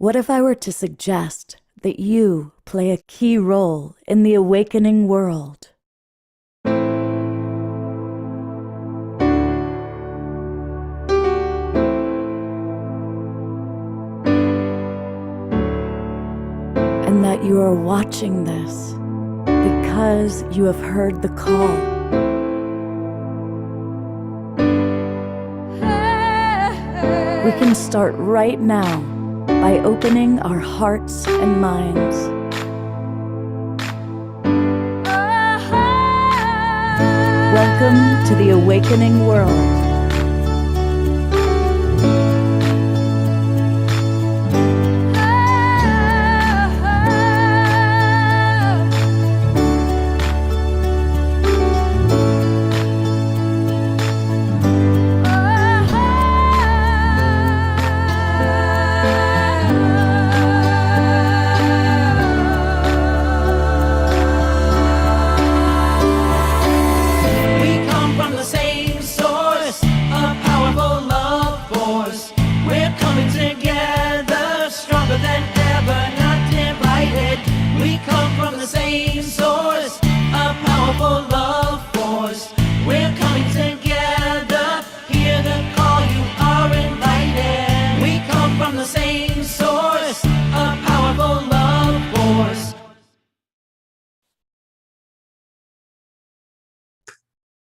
What if I were to suggest that you play a key role in the awakening world? And that you are watching this because you have heard the call. We can start right now by opening our hearts and minds. Welcome to the awakening world.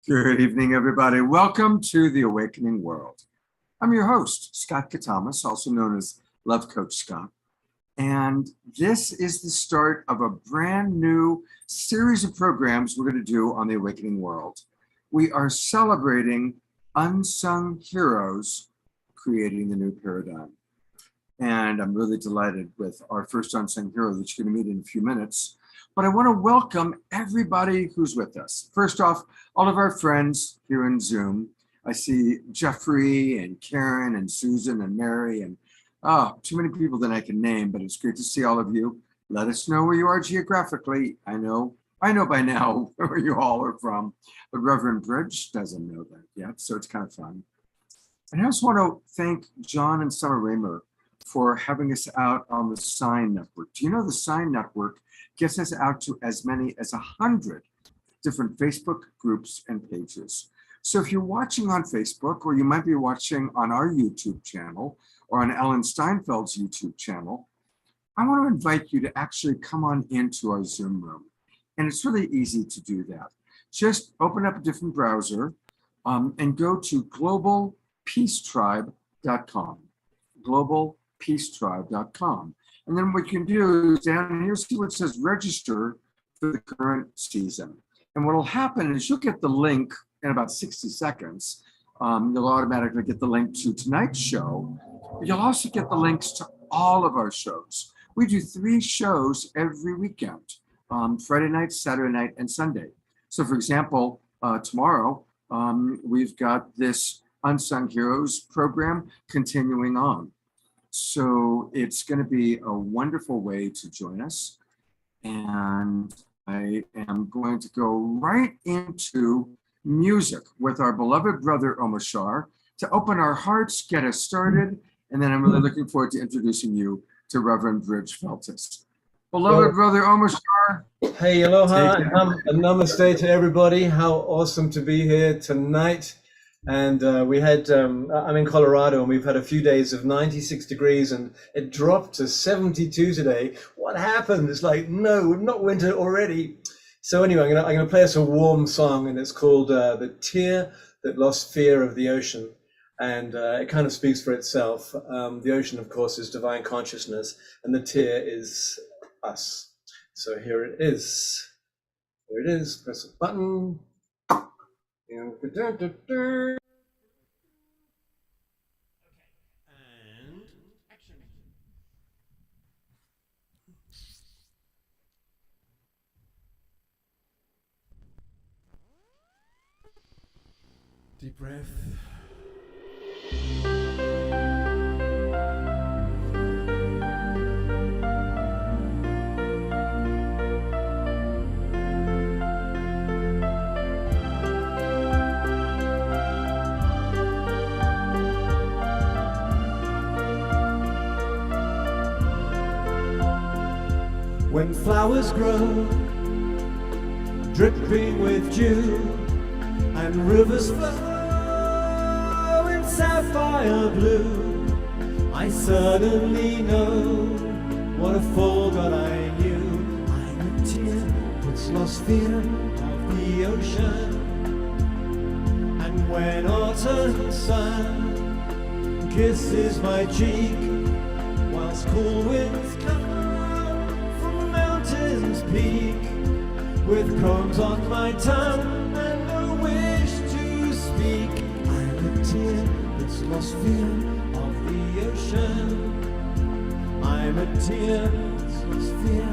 Good evening, everybody. Welcome to the Awakening World. I'm your host, Scott Katamas, also known as Love Coach Scott. And this is the start of a brand new series of programs we're going to do on the Awakening World. We are celebrating unsung heroes creating the new paradigm. And I'm really delighted with our first unsung hero that you're going to meet in a few minutes. But I want to welcome everybody who's with us. First off, all of our friends here in Zoom. I see Jeffrey and Karen and Susan and Mary and too many people that I can name, but it's great to see all of you. Let us know where you are geographically. I know by now where you all are from, but Reverend Bridge doesn't know that yet, so it's kind of fun. And I also want to thank John and Summer Raymer for having us out on the Sign Network. Do you know the Sign Network gets us out to as many as 100 different Facebook groups and pages. So if you're watching on Facebook, or you might be watching on our YouTube channel or on Ellen Steinfeld's YouTube channel, I want to invite you to actually come on into our Zoom room. And it's really easy to do that. Just open up a different browser and go to globalpeacetribe.com, globalpeacetribe.com. And then what you can do is down here, see where it says register for the current season. And what will happen is you'll get the link in about 60 seconds. You'll automatically get the link to tonight's show. You'll also get the links to all of our shows. We do 3 shows every weekend, Friday night, Saturday night, and Sunday. So for example, tomorrow, we've got this Unsung Heroes program continuing on. So it's going to be a wonderful way to join us. And I am going to go right into music with our beloved brother Omashar to open our hearts, get us started. And then I'm really looking forward to introducing you to Reverend Bridge Feltus. Beloved brother Omashar. Hey, aloha and namaste to everybody. How awesome to be here tonight. And we had, I'm in Colorado, and we've had a few days of 96 degrees, and it dropped to 72 today. What happened? It's like, no, not winter already. So anyway, I'm gonna play us a warm song, and it's called The Tear That Lost Fear of the Ocean. And it kind of speaks for itself. The ocean, of course, is divine consciousness, and the tear is us. So here it is. Here it is. Press a button. And action. Deep breath. when flowers grow, dripping with dew, and rivers flow in sapphire blue, I suddenly know what a fool God I knew. I'm a tear that's lost fear of the ocean, and when autumn sun kisses my cheek, whilst cool winds come from mountain's peak, with combs on my tongue and no wish to speak, I'm a tear that's lost fear of the ocean. I'm a tear that's lost fear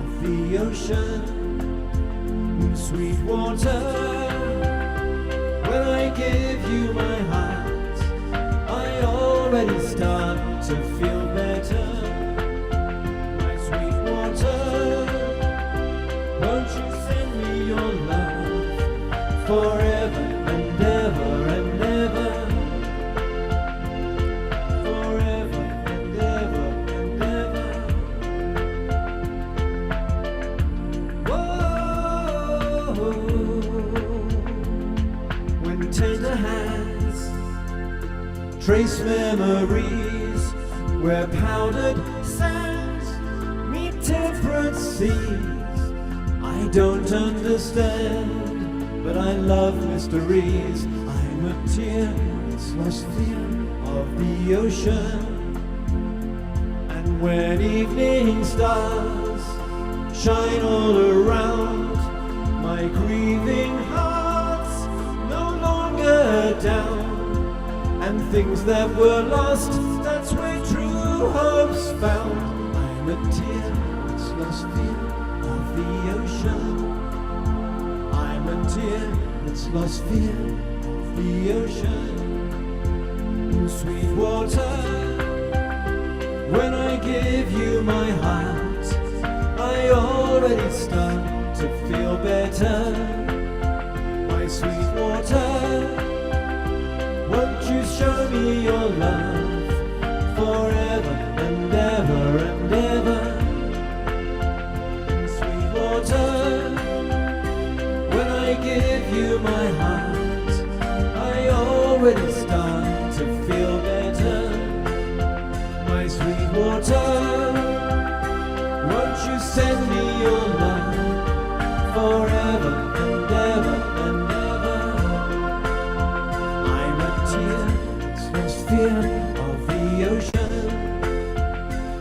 of the ocean. Sweet water, when I give you my heart, I already start to feel better. My sweet water, won't you send me your love forever and ever and ever? Forever and ever and ever. Whoa, when tender hands trace memories where powdered sands meet temperate seas, I don't understand, but I love mysteries. I'm a tear that's lost fear of the ocean, and when evening stars shine all around, my grieving heart's no longer down, and things that were lost, that's where true hope's found. I'm a tear that's lost fear of the ocean. I'm a tear that's lost fear of the ocean. Sweet water, when I give you my heart, I already start to feel better. My sweet water, won't you show me your love forever and ever and ever? Sweet water, when I give you my heart, I already start to feel better. My sweet water, won't you send me your love forever and ever and ever? I'm a tear that's lost fear of the ocean.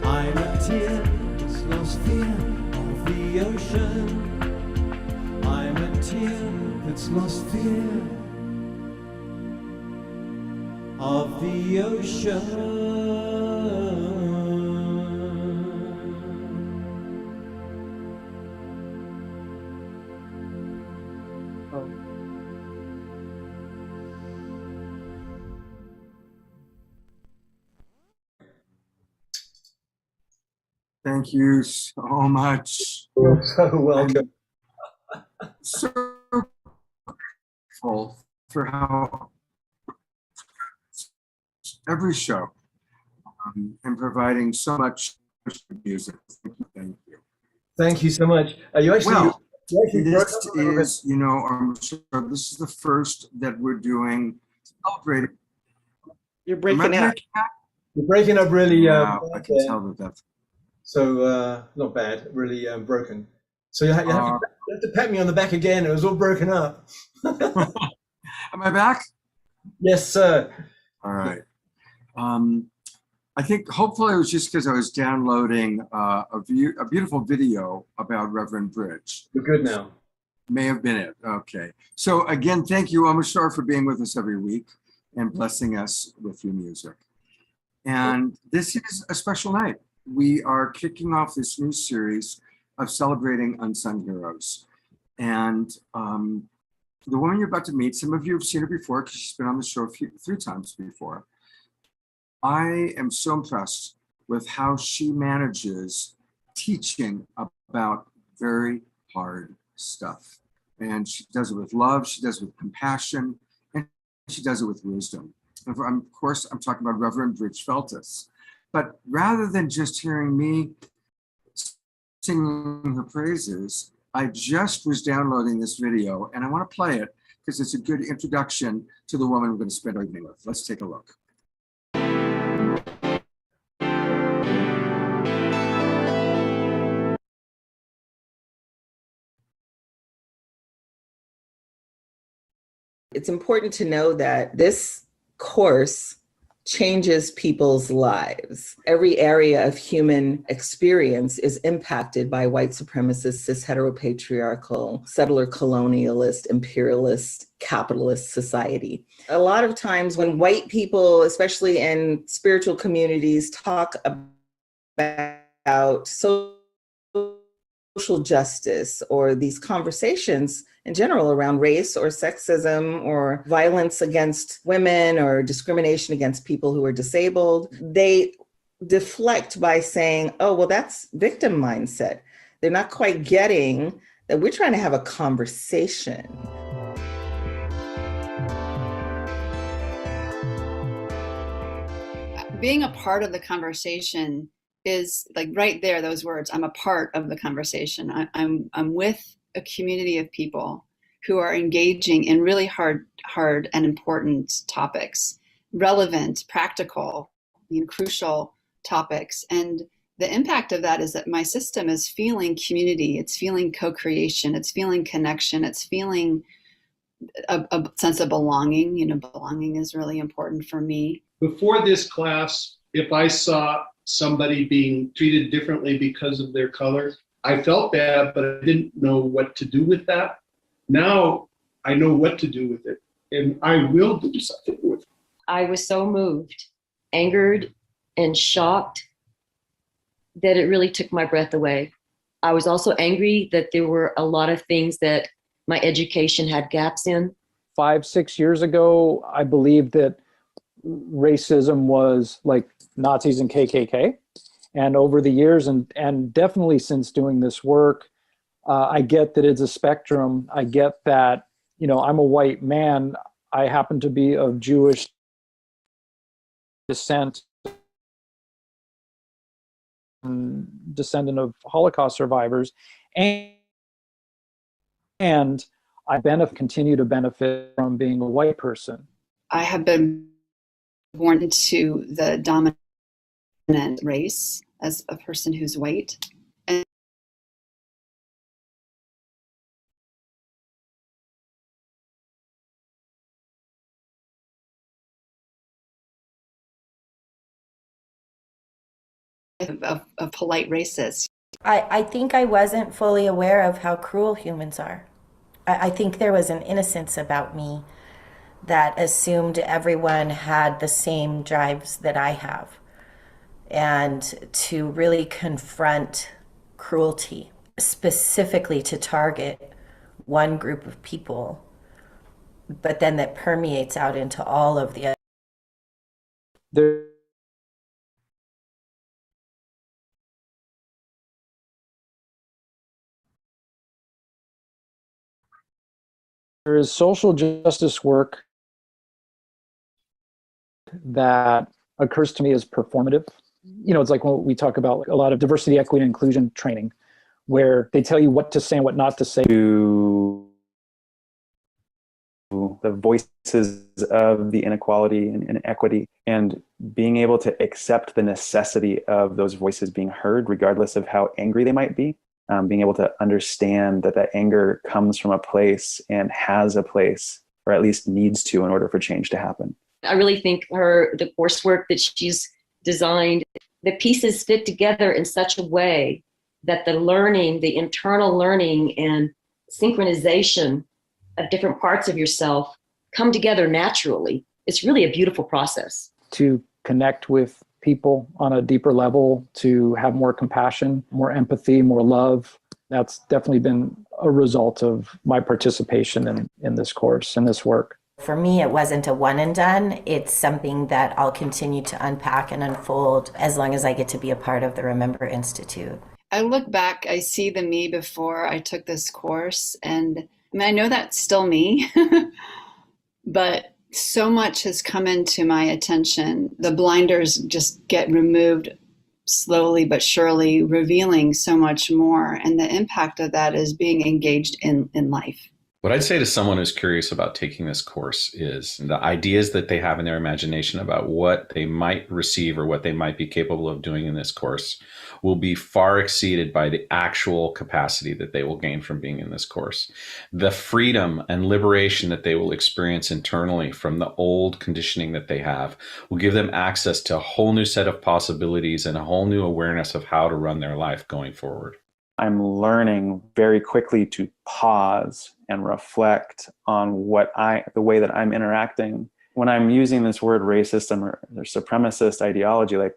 I'm a tear that's lost fear of the ocean. I'm a tear that's lost fear of the ocean. Thank you so much. You're so welcome. I'm so grateful for how every show and providing so much music. Thank you. Thank you so much. You actually, Well, you actually broke this up a little bit. is, this is the first that we're doing celebrating. You're Am I breaking up. breaking up? You're breaking up really. Yeah, I bad can there. tell that that's. So not bad, really broken. So you have to pat me on the back again. It was all broken up. Am I back? Yes, sir. All right. I think hopefully it was just because I was downloading a beautiful video about Reverend Bridge. We're good now. May have been it. Okay. So again, thank you, Omashar, for being with us every week and blessing us with your music. And this is a special night. We are kicking off this new series of celebrating unsung heroes. And the woman you're about to meet, some of you have seen her before because she's been on the show three times before. I am so impressed with how she manages teaching about very hard stuff. And she does it with love, she does it with compassion, and she does it with wisdom. And of course, I'm talking about Reverend Brig Feltus. But rather than just hearing me singing her praises. I just was downloading this video and I want to play it because it's a good introduction to the woman we're going to spend our evening with. Let's take a look. It's important to know that this course changes people's lives. Every area of human experience is impacted by white supremacist, cis heteropatriarchal, settler colonialist, imperialist, capitalist society. A lot of times when white people, especially in spiritual communities, talk about social justice or these conversations in general around race or sexism or violence against women or discrimination against people who are disabled, they deflect by saying, oh, well, that's victim mindset. They're not quite getting that we're trying to have a conversation. Being a part of the conversation is like right there, those words, I'm a part of the conversation. I'm with a community of people who are engaging in really hard and important topics, relevant, practical, crucial topics. And the impact of that is that my system is feeling community, it's feeling co-creation, it's feeling connection, it's feeling a sense of belonging. Belonging is really important for me. Before this class, if I saw somebody being treated differently because of their color, I felt bad, but I didn't know what to do with that. Now I know what to do with it, and I will do something with it. I was so moved, angered, and shocked that it really took my breath away. I was also angry that there were a lot of things that my education had gaps in. 5-6 years ago, I believed that racism was like Nazis and KKK. And over the years, and definitely since doing this work, I get that it's a spectrum. I get that, I'm a white man. I happen to be of Jewish descent, descendant of Holocaust survivors. And I continue to benefit from being a white person. I have been born into the dominant race as a person who's white. And of polite racist. I think I wasn't fully aware of how cruel humans are. I think there was an innocence about me that assumed everyone had the same drives that I have. And to really confront cruelty, specifically to target one group of people, but then that permeates out into all of the other. There is social justice work that occurs to me as performative. It's like when we talk about a lot of diversity, equity, and inclusion training, where they tell you what to say and what not to say. To the voices of the inequality and inequity, and being able to accept the necessity of those voices being heard, regardless of how angry they might be. Being able to understand that anger comes from a place and has a place, or at least needs to, in order for change to happen. I really think the coursework that she's designed, the pieces fit together in such a way that the learning, the internal learning and synchronization of different parts of yourself come together naturally. It's really a beautiful process. To connect with people on a deeper level, to have more compassion, more empathy, more love. That's definitely been a result of my participation in this course and this work. For me, it wasn't a one and done. It's something that I'll continue to unpack and unfold as long as I get to be a part of the Remember Institute. I look back, I see the me before I took this course, and I know that's still me, but so much has come into my attention. The blinders just get removed slowly but surely revealing so much more. And the impact of that is being engaged in life. What I'd say to someone who's curious about taking this course is the ideas that they have in their imagination about what they might receive or what they might be capable of doing in this course will be far exceeded by the actual capacity that they will gain from being in this course. The freedom and liberation that they will experience internally from the old conditioning that they have will give them access to a whole new set of possibilities and a whole new awareness of how to run their life going forward. I'm learning very quickly to pause and reflect on the way that I'm interacting. When I'm using this word racism or supremacist ideology, like,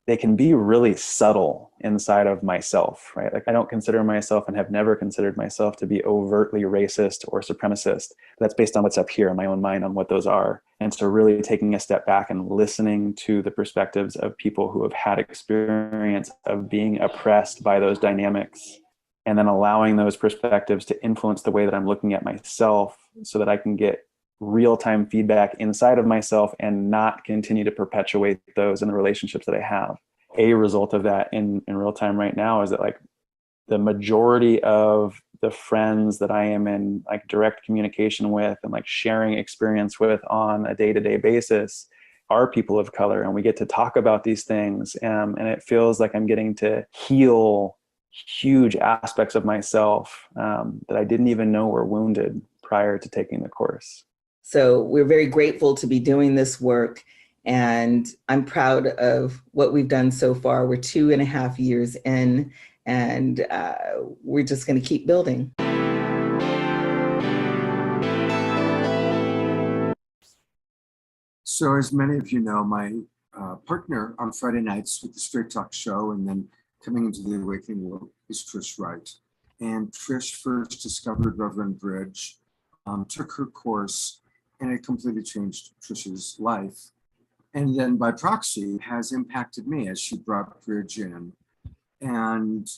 they can be really subtle inside of myself, right? Like, I don't consider myself and have never considered myself to be overtly racist or supremacist. That's based on what's up here in my own mind on what those are. And so really taking a step back and listening to the perspectives of people who have had experience of being oppressed by those dynamics, and then allowing those perspectives to influence the way that I'm looking at myself so that I can get real-time feedback inside of myself and not continue to perpetuate those in the relationships that I have. A result of that in real time right now is that, like, the majority of the friends that I am in like direct communication with and like sharing experience with on a day-to-day basis are people of color, and we get to talk about these things, and it feels like I'm getting to heal huge aspects of myself that I didn't even know were wounded prior to taking the course. So we're very grateful to be doing this work, and I'm proud of what we've done so far. We're 2.5 years in, and we're just going to keep building. So as many of you know, my partner on Friday nights with the Straight Talk show and then coming into the Awakening World is Trish Wright. And Trish first discovered Reverend Bridge, took her course, and it completely changed Trish's life. And then by proxy has impacted me as she brought Bridge in. And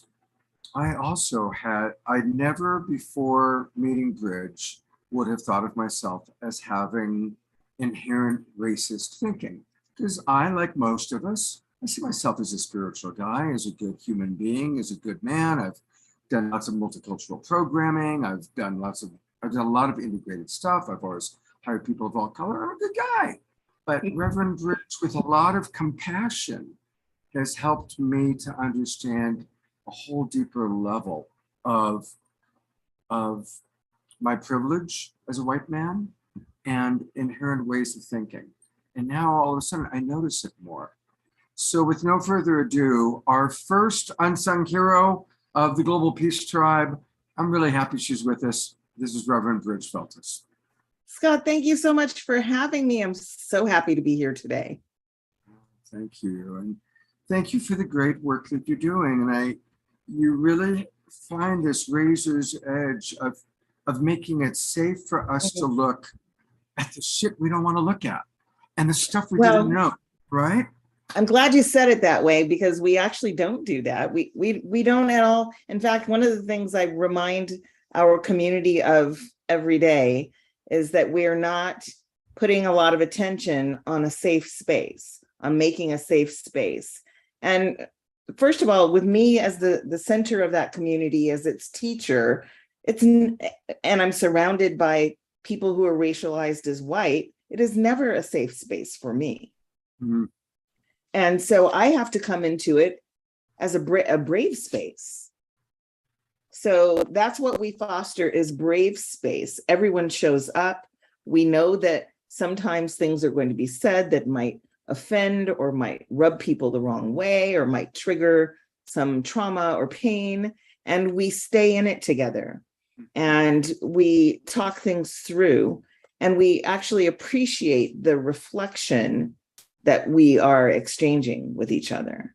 I never before meeting Bridge would have thought of myself as having inherent racist thinking. Because I, like most of us, I see myself as a spiritual guy, as a good human being, as a good man. I've done lots of multicultural programming. I've done a lot of integrated stuff. I've always hired people of all color. I'm a good guy. But Reverend Bridge, with a lot of compassion, has helped me to understand a whole deeper level of my privilege as a white man and inherent ways of thinking. And now all of a sudden I notice it more. So with no further ado, our first unsung hero of the Global Peace Tribe, I'm really happy she's with us. This is Reverend Bridge Feltus. Scott, thank you so much for having me. I'm so happy to be here today. Thank you. And thank you for the great work that you're doing. And you really find this razor's edge of making it safe for us to look at the shit we don't want to look at and the stuff we didn't know, right? I'm glad you said it that way, because we actually don't do that. We don't at all. In fact, one of the things I remind our community of every day is that we are not putting a lot of attention on a safe space, on making a safe space. And first of all, with me as the center of that community, as its teacher, and I'm surrounded by people who are racialized as white, it is never a safe space for me. Mm-hmm. And so I have to come into it as a brave space. So that's what we foster, is brave space. Everyone shows up. We know that sometimes things are going to be said that might offend or might rub people the wrong way or might trigger some trauma or pain. And we stay in it together and we talk things through, and we actually appreciate the reflection that we are exchanging with each other.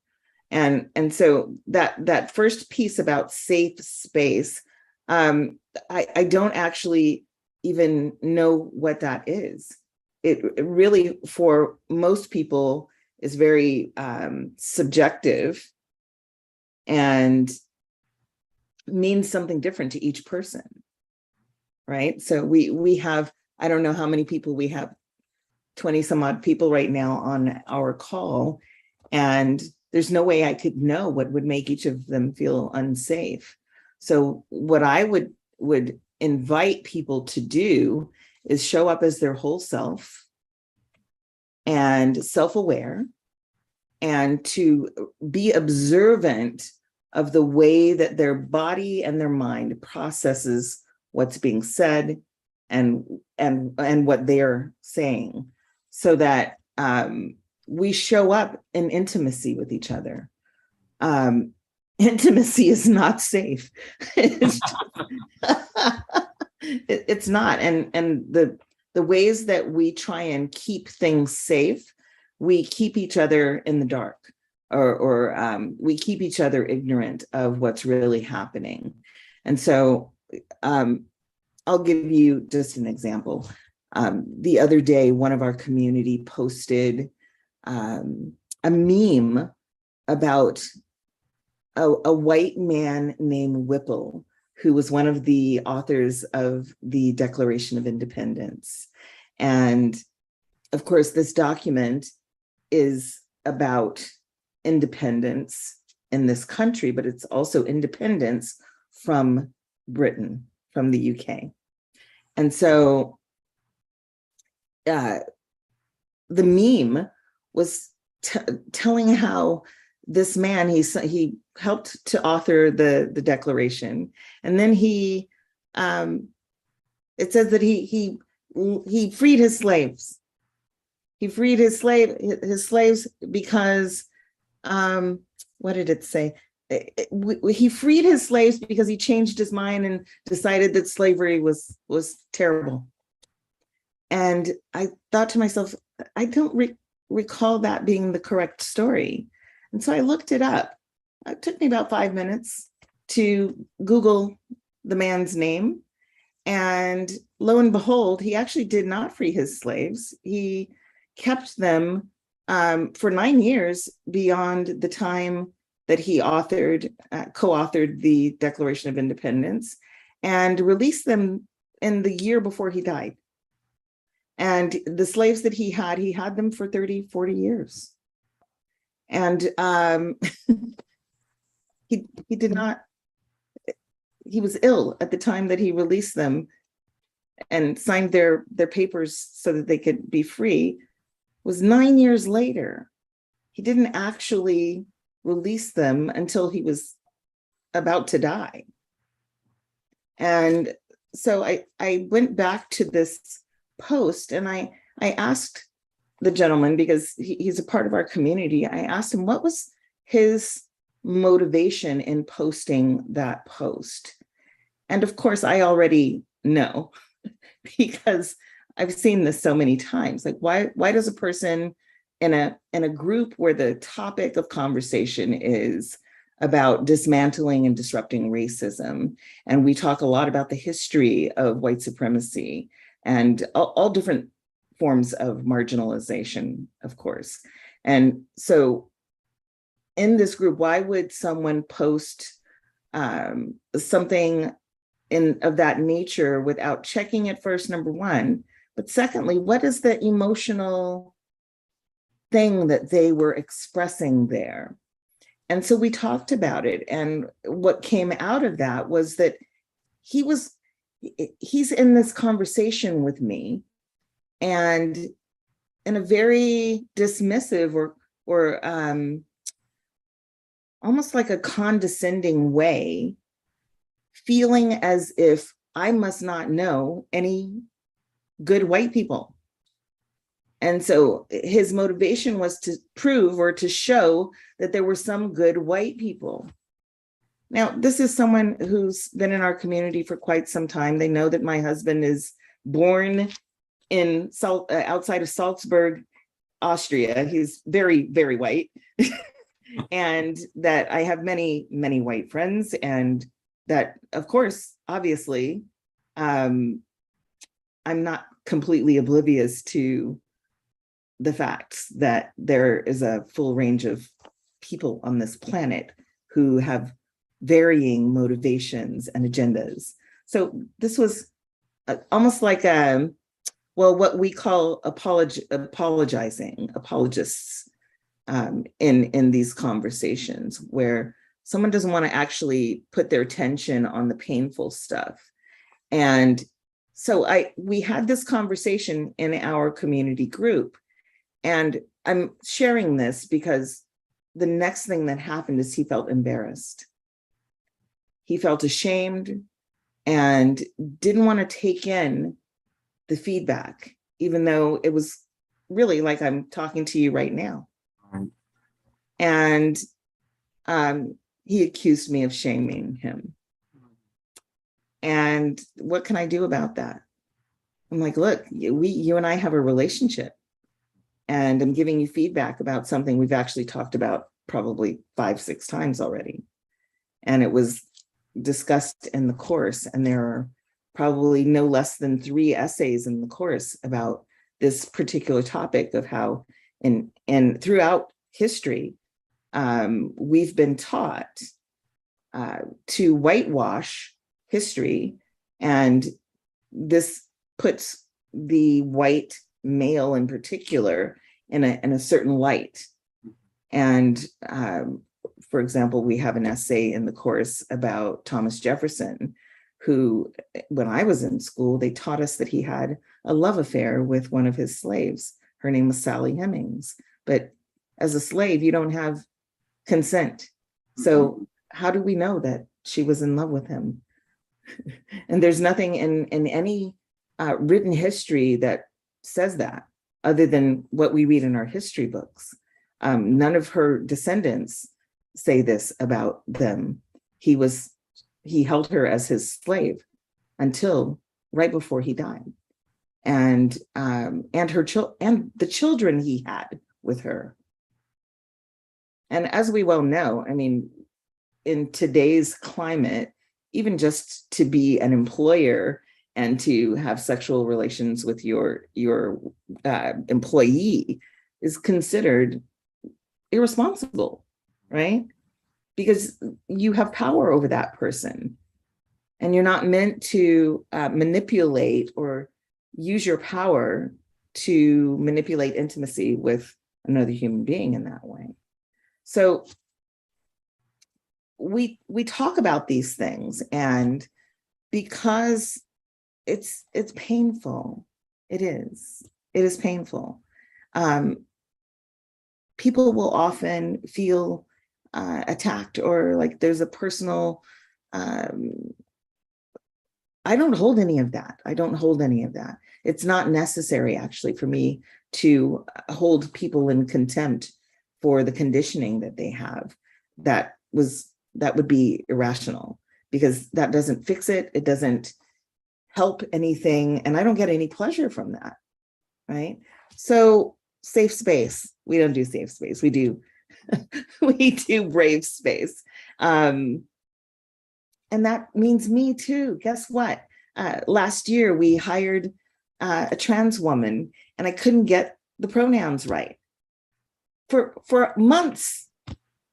And so that first piece about safe space, I don't actually even know what that is. It really, for most people, is very subjective and means something different to each person, right? So we have, I don't know how many people we have, 20 some odd people right now on our call. And there's no way I could know what would make each of them feel unsafe. So what I would invite people to do is show up as their whole self and self-aware, and to be observant of the way that their body and their mind processes what's being said and what they're saying, so that we show up in intimacy with each other. Intimacy is not safe. It's not. And the ways that we try and keep things safe, we keep each other in the dark, or we keep each other ignorant of what's really happening. And so I'll give you just an example. The other day, one of our community posted a meme about a white man named Whipple, who was one of the authors of the Declaration of Independence. And of course, this document is about independence in this country, but it's also independence from Britain, from the UK. And so the meme was telling how this man, he helped to author the Declaration, and then it says that he freed his slaves. He freed his slaves because what did it say? He freed his slaves because he changed his mind and decided that slavery was terrible. And I thought to myself, I don't recall that being the correct story. And so I looked it up. It took me about 5 minutes to Google the man's name. And lo and behold, he actually did not free his slaves. He kept them for 9 years beyond the time that he co-authored the Declaration of Independence, and released them in the year before he died. And the slaves that he had them for 30, 40 years. And he did not, he was ill at the time that he released them and signed their papers so that they could be free. It was 9 years later. He didn't actually release them until he was about to die. And so I went back to this post, and I asked the gentleman, because he's a part of our community, I asked him what was his motivation in posting that post. And of course, I already know, because I've seen this so many times. Like, why does a person in a group where the topic of conversation is about dismantling and disrupting racism, and we talk a lot about the history of white supremacy and all different forms of marginalization, of course. And so in this group, why would someone post something of that nature without checking it first, number one? But secondly, what is the emotional thing that they were expressing there? And so we talked about it. And what came out of that was that he's in this conversation with me, and in a very dismissive or almost like a condescending way, feeling as if I must not know any good white people. And so his motivation was to prove or to show that there were some good white people. Now, this is someone who's been in our community for quite some time. They know that my husband is born in outside of Salzburg, Austria. He's very, very white. And that I have many, many white friends. And that, of course, obviously, I'm not completely oblivious to the facts that there is a full range of people on this planet who have varying motivations and agendas. So this was almost like what we call apologists in these conversations, where someone doesn't want to actually put their attention on the painful stuff. And so we had this conversation in our community group, and I'm sharing this because the next thing that happened is he felt embarrassed. He felt ashamed and didn't want to take in the feedback, even though it was really like I'm talking to you right now. Right. And he accused me of shaming him. And what can I do about that? I'm like, look, you and I have a relationship, and I'm giving you feedback about something we've actually talked about probably 5-6 times already. And it was discussed in the course, and there are probably no less than 3 essays in the course about this particular topic of how, and throughout history, we've been taught to whitewash history, and this puts the white male in particular in a certain light. And for example, we have an essay in the course about Thomas Jefferson, who, when I was in school, they taught us that he had a love affair with one of his slaves. Her name was Sally Hemings. But as a slave, you don't have consent. So how do we know that she was in love with him? And there's nothing in any written history that says that, other than what we read in our history books. None of her descendants say this about them. He held her as his slave until right before he died, and the children he had with her. And as we well know, I mean, in today's climate, even just to be an employer and to have sexual relations with your employee is considered irresponsible, right? Because you have power over that person, and you're not meant to manipulate or use your power to manipulate intimacy with another human being in that way. So we talk about these things, and because it's painful, it is painful. People will often feel attacked, or like there's a personal, I don't hold any of that. It's not necessary, actually, for me to hold people in contempt for the conditioning that they have. That would be irrational, because that doesn't fix it. It doesn't help anything. And I don't get any pleasure from that, right? So safe space, we don't do safe space. We do brave space. And that means me too. Guess what? Last year we hired a trans woman, and I couldn't get the pronouns right. For months,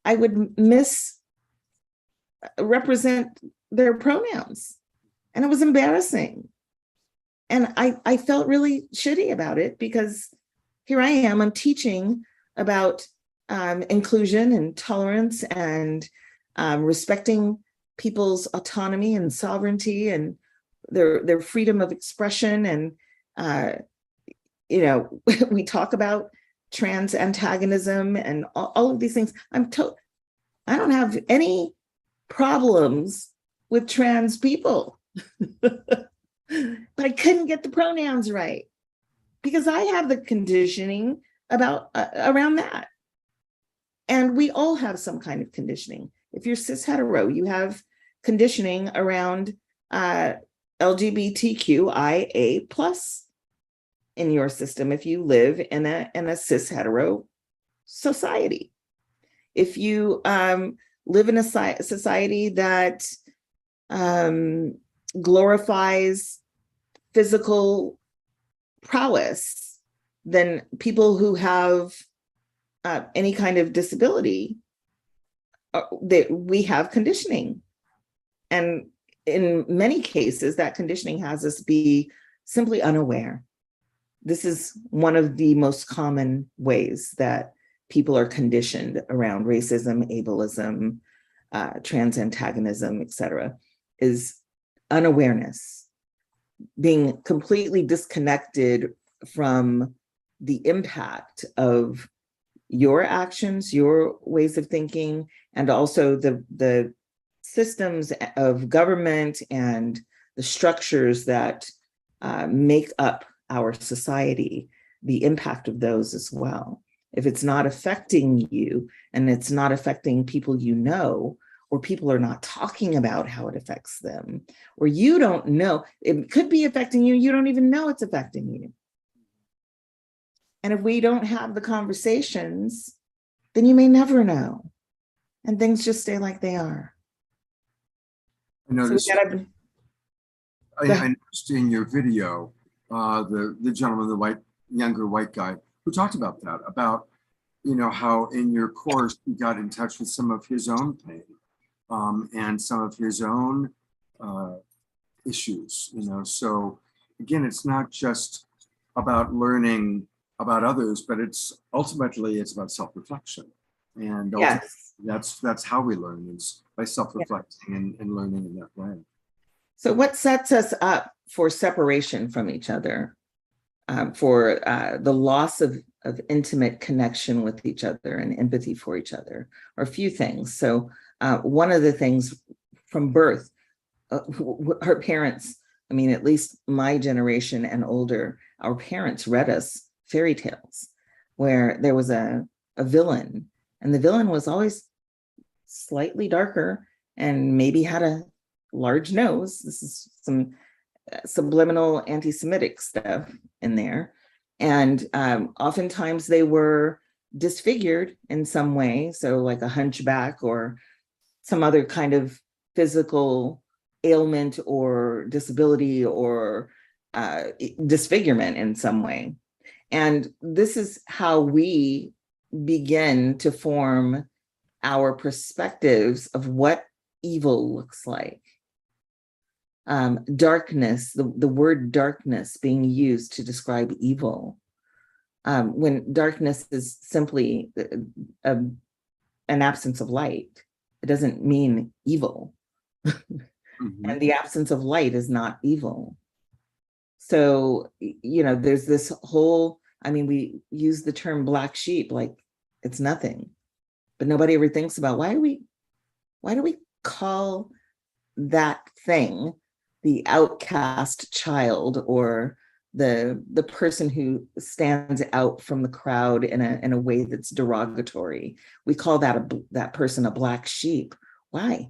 I would misrepresent their pronouns, and it was embarrassing. And I felt really shitty about it, because here I am, I'm teaching about inclusion and tolerance and respecting people's autonomy and sovereignty and their freedom of expression. And, we talk about trans antagonism and all of these things. I don't have any problems with trans people, but I couldn't get the pronouns right, because I have the conditioning around that. And we all have some kind of conditioning. If you're cis hetero, you have conditioning around LGBTQIA+ in your system if you live in a cis hetero society. If you live in a society that glorifies physical prowess, then people who have any kind of disability, we have conditioning. And in many cases, that conditioning has us be simply unaware. This is one of the most common ways that people are conditioned around racism, ableism, trans antagonism, etc., is unawareness, being completely disconnected from the impact of your actions, your ways of thinking, and also the systems of government and the structures that make up our society, the impact of those as well. If it's not affecting you and it's not affecting people you know, or people are not talking about how it affects them, or you don't know, it could be affecting you, you don't even know it's affecting you. And if we don't have the conversations, then you may never know. And things just stay like they are. I noticed, I noticed in your video, the gentleman, the younger white guy, who talked about that, about, how in your course, he got in touch with some of his own pain and some of his own issues, So again, it's not just about learning about others, but ultimately it's about self-reflection. And yes, that's how we learn, is by self-reflecting and learning in that way. So what sets us up for separation from each other, for the loss of intimate connection with each other and empathy for each other, are a few things. So one of the things from birth, our parents, at least my generation and older, our parents read us fairy tales where there was a villain, and the villain was always slightly darker and maybe had a large nose. This is some subliminal anti-Semitic stuff in there. And oftentimes they were disfigured in some way. So like a hunchback or some other kind of physical ailment or disability or disfigurement in some way. And this is how we begin to form our perspectives of what evil looks like. Darkness, the word darkness being used to describe evil, when darkness is simply an absence of light. It doesn't mean evil. Mm-hmm. And the absence of light is not evil. So, there's this whole, we use the term black sheep like it's nothing, but nobody ever thinks about why do we call that thing the outcast child, or the person who stands out from the crowd in a way that's derogatory. We call that person a black sheep. Why?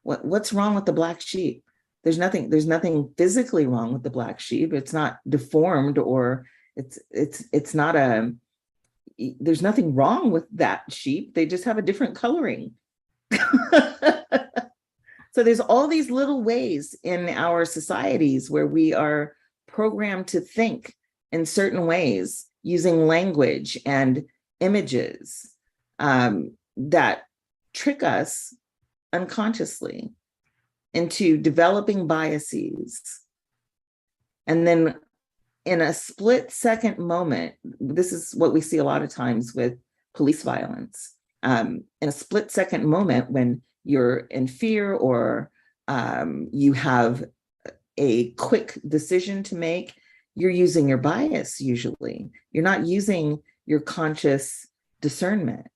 What's wrong with the black sheep? There's nothing physically wrong with the black sheep. It's not deformed, or it's not there's nothing wrong with that sheep. They just have a different coloring. So there's all these little ways in our societies where we are programmed to think in certain ways using language and images that trick us unconsciously into developing biases. And then in a split-second moment, this is what we see a lot of times with police violence. In a split-second moment, when you're in fear or you have a quick decision to make, you're using your bias usually. You're not using your conscious discernment.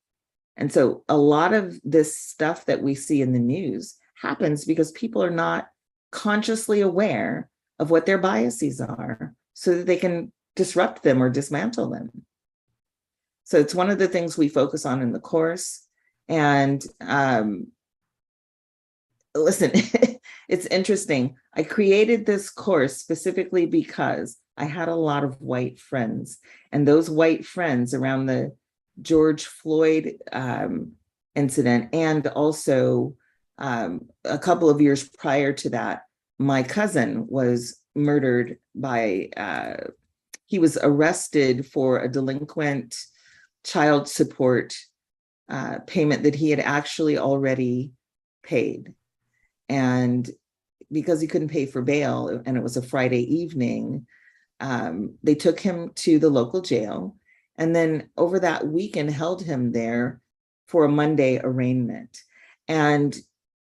And so a lot of this stuff that we see in the news happens because people are not consciously aware of what their biases are so that they can disrupt them or dismantle them. So it's one of the things we focus on in the course. And listen, it's interesting. I created this course specifically because I had a lot of white friends, and those white friends around the George Floyd incident, and also a couple of years prior to that, my cousin was murdered by, he was arrested for a delinquent child support payment that he had actually already paid. And because he couldn't pay for bail, and it was a Friday evening, they took him to the local jail, And then over that weekend held him there for a Monday arraignment. And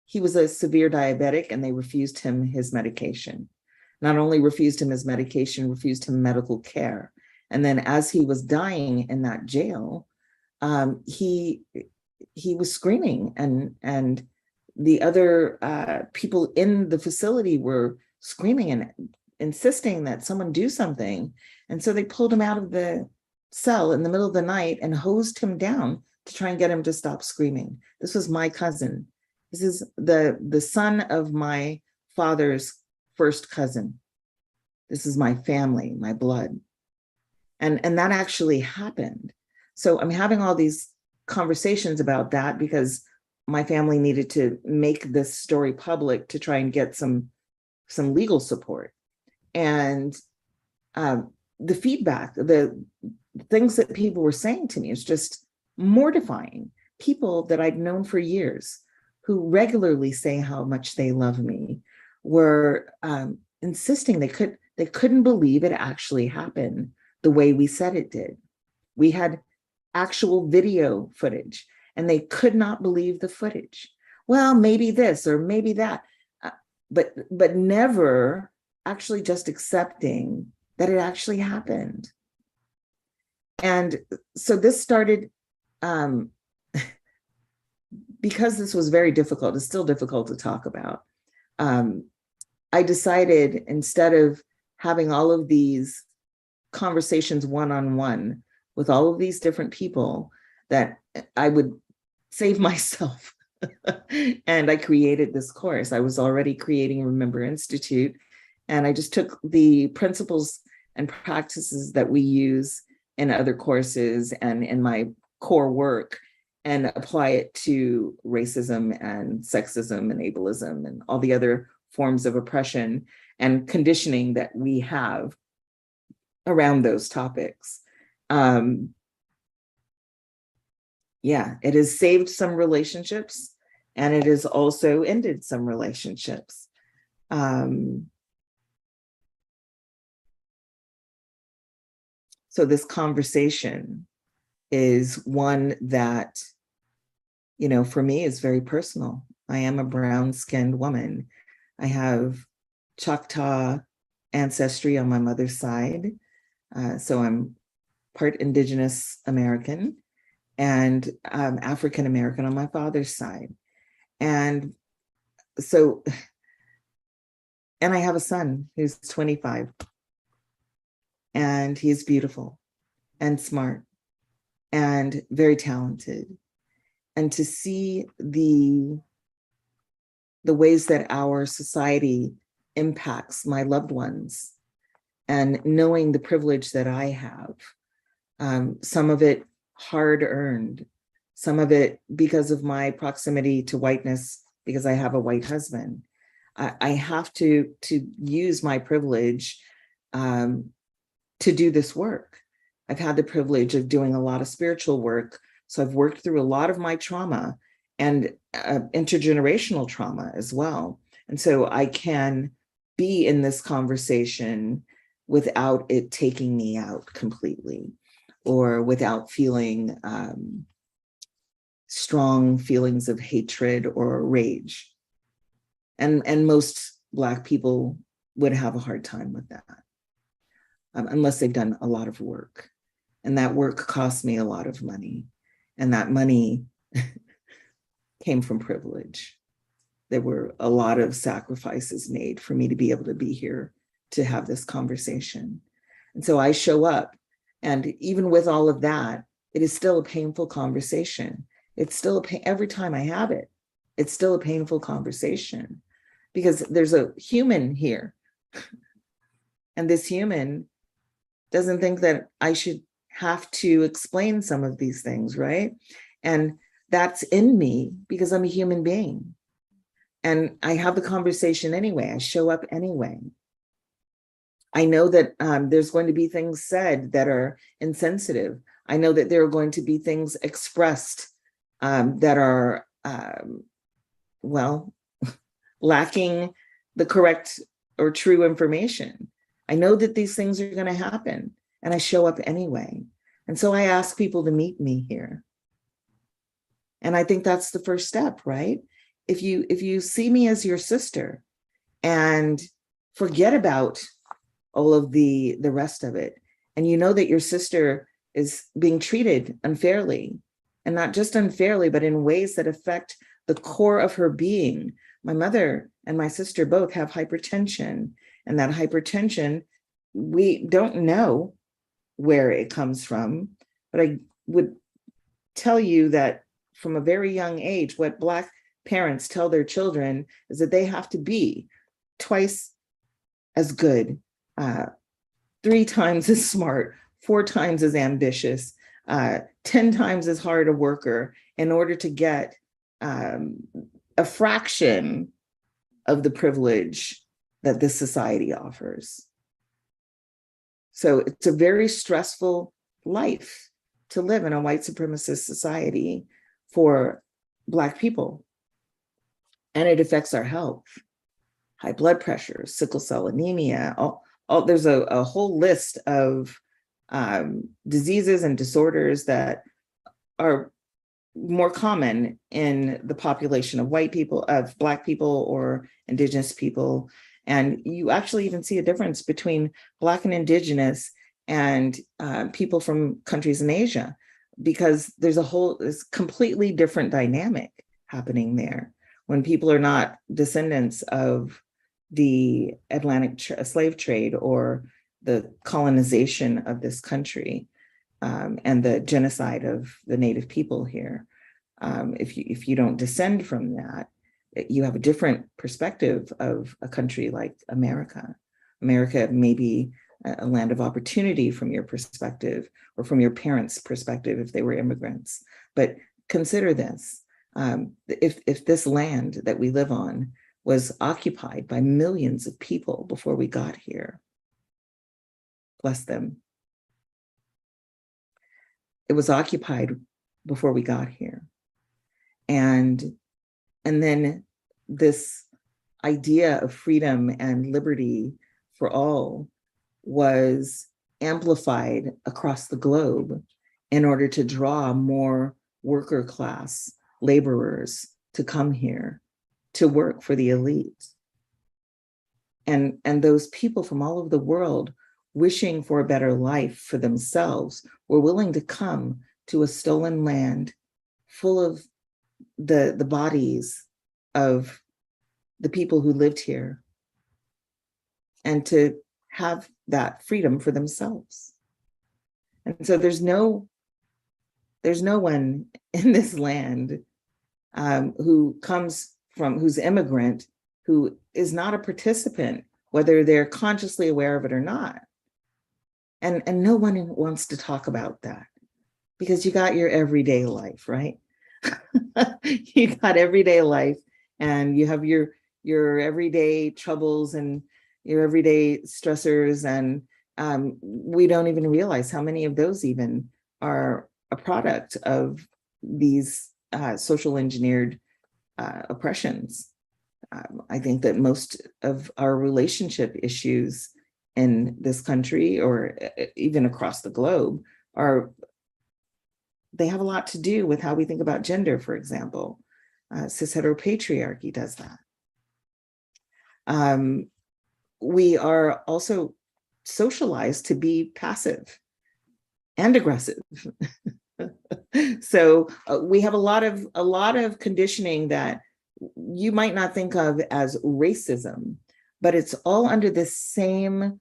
he was a severe diabetic, and they refused him his medication. Not only refused him his medication, refused him medical care. And then as he was dying in that jail, he was screaming, and the other people in the facility were screaming and insisting that someone do something. And so they pulled him out of the cell in the middle of the night and hosed him down to try and get him to stop screaming. This was my cousin. This is the son of my father's first cousin. This is my family, my blood. And that actually happened. So I'm having all these conversations about that because my family needed to make this story public to try and get some legal support. And the feedback, the things that people were saying to me is just mortifying. People that I'd known for years who regularly say how much they love me were insisting they couldn't believe it actually happened the way we said it did. We had actual video footage and they could not believe the footage. Well, maybe this or maybe that, but never actually just accepting that it actually happened. And so this started, because this was very difficult, it's still difficult to talk about. I decided, instead of having all of these conversations one-on-one with all of these different people, that I would save myself. And I created this course. I was already creating Remember Institute, and I just took the principles and practices that we use in other courses and in my core work and apply it to racism and sexism and ableism and all the other forms of oppression and conditioning that we have around those topics. Yeah, it has saved some relationships, and it has also ended some relationships. So this conversation is one that, you know, for me is very personal. I am a brown-skinned woman. I have Choctaw ancestry on my mother's side. So I'm part Indigenous American and African American on my father's side. And so, and I have a son who's 25, and he's beautiful and smart and very talented. And to see the ways that our society impacts my loved ones, and knowing the privilege that I have, some of it hard earned, some of it because of my proximity to whiteness, because I have a white husband. I have to use my privilege to do this work. I've had the privilege of doing a lot of spiritual work. So I've worked through a lot of my trauma and intergenerational trauma as well. And so I can be in this conversation without it taking me out completely, or without feeling strong feelings of hatred or rage. And most Black people would have a hard time with that, unless they've done a lot of work. And that work cost me a lot of money. And that money came from privilege. There were a lot of sacrifices made for me to be able to be here to have this conversation. And so I show up, and even with all of that, it is still a painful conversation. It's still every time I have it, it's still a painful conversation, because there's a human here. And this human doesn't think that I should have to explain some of these things, right? And that's in me because I'm a human being. And I have the conversation anyway. I show up anyway. I know that there's going to be things said that are insensitive. I know that there are going to be things expressed that are, well, lacking the correct or true information. I know that these things are going to happen, and I show up anyway. And so I ask people to meet me here. And I think that's the first step, right? If you see me as your sister and forget about all of the rest of it, and you know that your sister is being treated unfairly, and not just unfairly, but in ways that affect the core of her being. My mother and my sister both have hypertension, and that hypertension, we don't know where it comes from, but I would tell you that from a very young age, what Black parents tell their children is that they have to be twice as good, 3 times as smart, 4 times as ambitious, 10 times as hard a worker in order to get a fraction of the privilege that this society offers. So it's a very stressful life to live in a white supremacist society for Black people. And it affects our health, high blood pressure, sickle cell anemia, there's a whole list of diseases and disorders that are more common in the population of white people, of Black people or Indigenous people. And you actually even see a difference between Black and Indigenous and people from countries in Asia, because there's this completely different dynamic happening there when people are not descendants of the Atlantic slave trade or the colonization of this country and the genocide of the native people here. If you don't descend from that, you have a different perspective of a country like America. America may be a land of opportunity from your perspective, or from your parents' perspective if they were immigrants. But consider this, if this land that we live on was occupied by millions of people before we got here, bless them. It was occupied before we got here. And then this idea of freedom and liberty for all was amplified across the globe in order to draw more worker class laborers to come here to work for the elite. And those people from all over the world wishing for a better life for themselves were willing to come to a stolen land full of the bodies of the people who lived here, and to have that freedom for themselves. And so there's no one in this land who's immigrant, who is not a participant, whether they're consciously aware of it or not. And no one wants to talk about that, because you got your everyday life, right? You got everyday life, and you have your everyday troubles and your everyday stressors, and we don't even realize how many of those even are a product of these social engineered oppressions. I think that most of our relationship issues in this country, or even across the globe, they have a lot to do with how we think about gender, for example. Cis heteropatriarchy does that. We are also socialized to be passive and aggressive. So we have a lot of conditioning that you might not think of as racism, but it's all under the same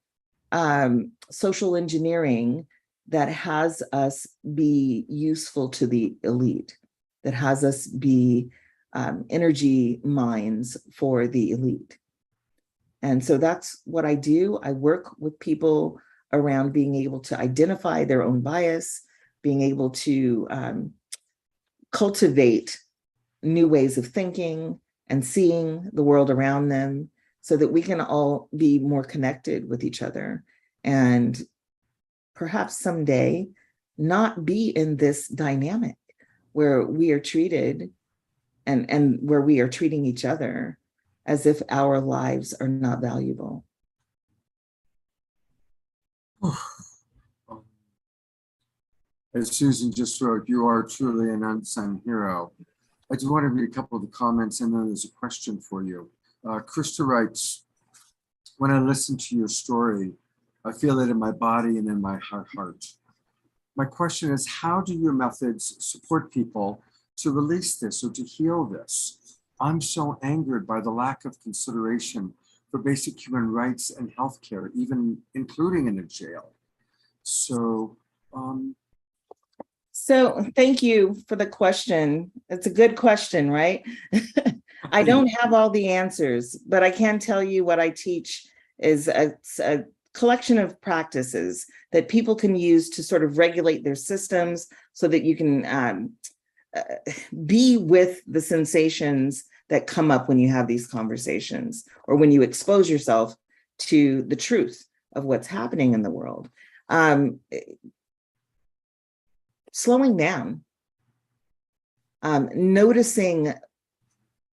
social engineering that has us be useful to the elite, that has us be energy mines for the elite. And so that's what I do. I work with people around being able to identify their own bias, being able to cultivate new ways of thinking and seeing the world around them, so that we can all be more connected with each other, and perhaps someday not be in this dynamic where we are treated and where we are treating each other as if our lives are not valuable. As Susan just wrote, you are truly an unsung hero. I just want to read a couple of the comments, and then there's a question for you. Krista writes, when I listen to your story, I feel it in my body and in my heart. My question is, how do your methods support people to release this or to heal this? I'm so angered by the lack of consideration for basic human rights and healthcare, even including in a jail. So thank you for the question. It's a good question, right? I don't have all the answers, but I can tell you what I teach is a collection of practices that people can use to sort of regulate their systems so that you can be with the sensations that come up when you have these conversations or when you expose yourself to the truth of what's happening in the world. Slowing down, noticing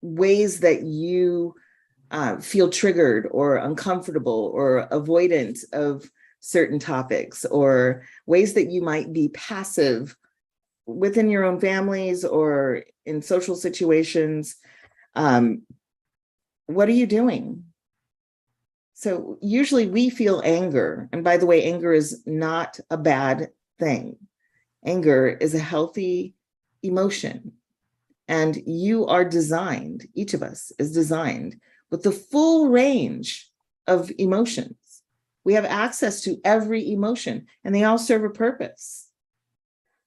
ways that you feel triggered or uncomfortable or avoidant of certain topics, or ways that you might be passive within your own families or in social situations. What are you doing? So usually we feel anger. And by the way, anger is not a bad thing. Anger is a healthy emotion. And you are designed, each of us is designed with the full range of emotions. We have access to every emotion and they all serve a purpose.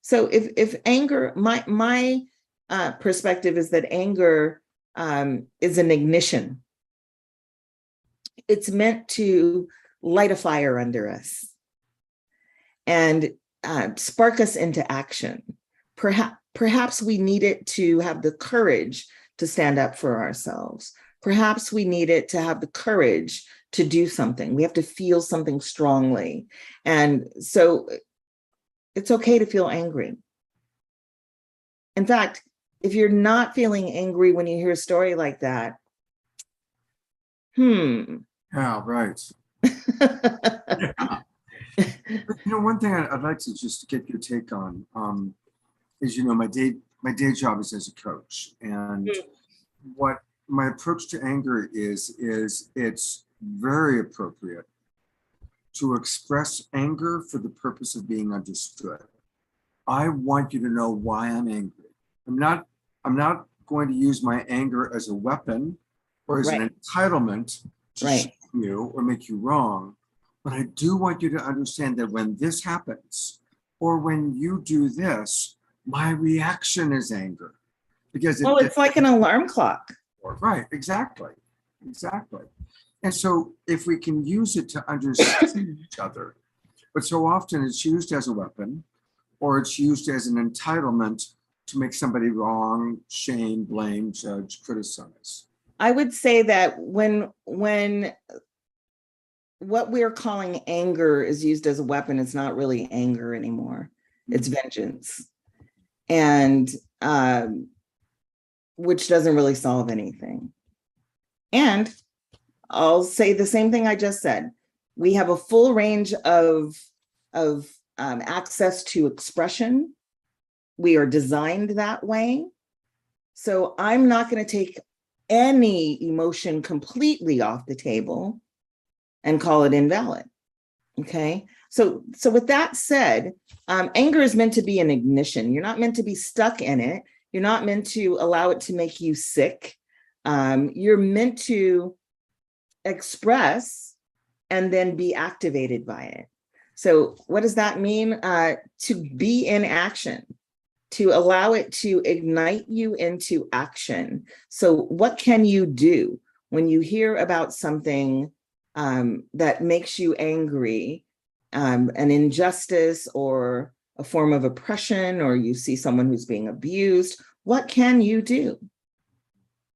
So if anger, my perspective is that anger is an ignition. It's meant to light a fire under us and spark us into action. Perhaps we need it to have the courage to stand up for ourselves. Perhaps we need it to have the courage to do something. We have to feel something strongly. And so it's okay to feel angry. In fact, if you're not feeling angry when you hear a story like that, yeah, right. Yeah. One thing I'd like to just get your take on is, my day job is as a coach, and what my approach to anger is it's very appropriate to express anger for the purpose of being understood. I want you to know why I'm angry. I'm not going to use my anger as a weapon or as an entitlement to shame you or make you wrong. But I do want you to understand that when this happens, or when you do this, my reaction is anger. Because it's like an alarm clock. Right, exactly. And so if we can use it to understand each other, but so often it's used as a weapon, or it's used as an entitlement to make somebody wrong, shame, blame, judge, criticize. I would say that when what we're calling anger is used as a weapon, it's not really anger anymore. It's vengeance. And which doesn't really solve anything. And I'll say the same thing I just said. We have a full range of access to expression. We are designed that way. So I'm not going to take any emotion completely off the table and call it invalid. Okay. So with that said, anger is meant to be an ignition. You're not meant to be stuck in it. You're not meant to allow it to make you sick. You're meant to express and then be activated by it. So what does that mean? To be in action, to allow it to ignite you into action. So what can you do when you hear about something that makes you angry, an injustice or a form of oppression, or you see someone who's being abused? What can you do?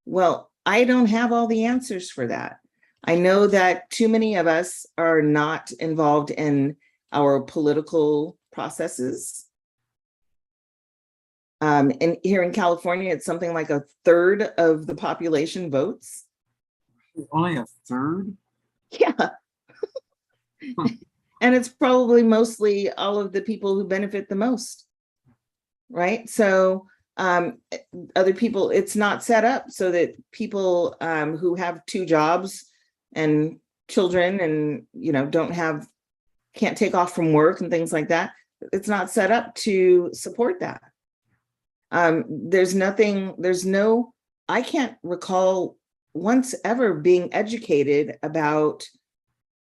Well, I don't have all the answers for that. I know that too many of us are not involved in our political processes. And here in California, it's something like 1/3 of the population votes. Only 1/3? Yeah. And it's probably mostly all of the people who benefit the most, right? So other people, it's not set up so that people who have 2 jobs and children and, you know, can't take off from work and things like that. It's not set up to support that. I can't recall once ever being educated about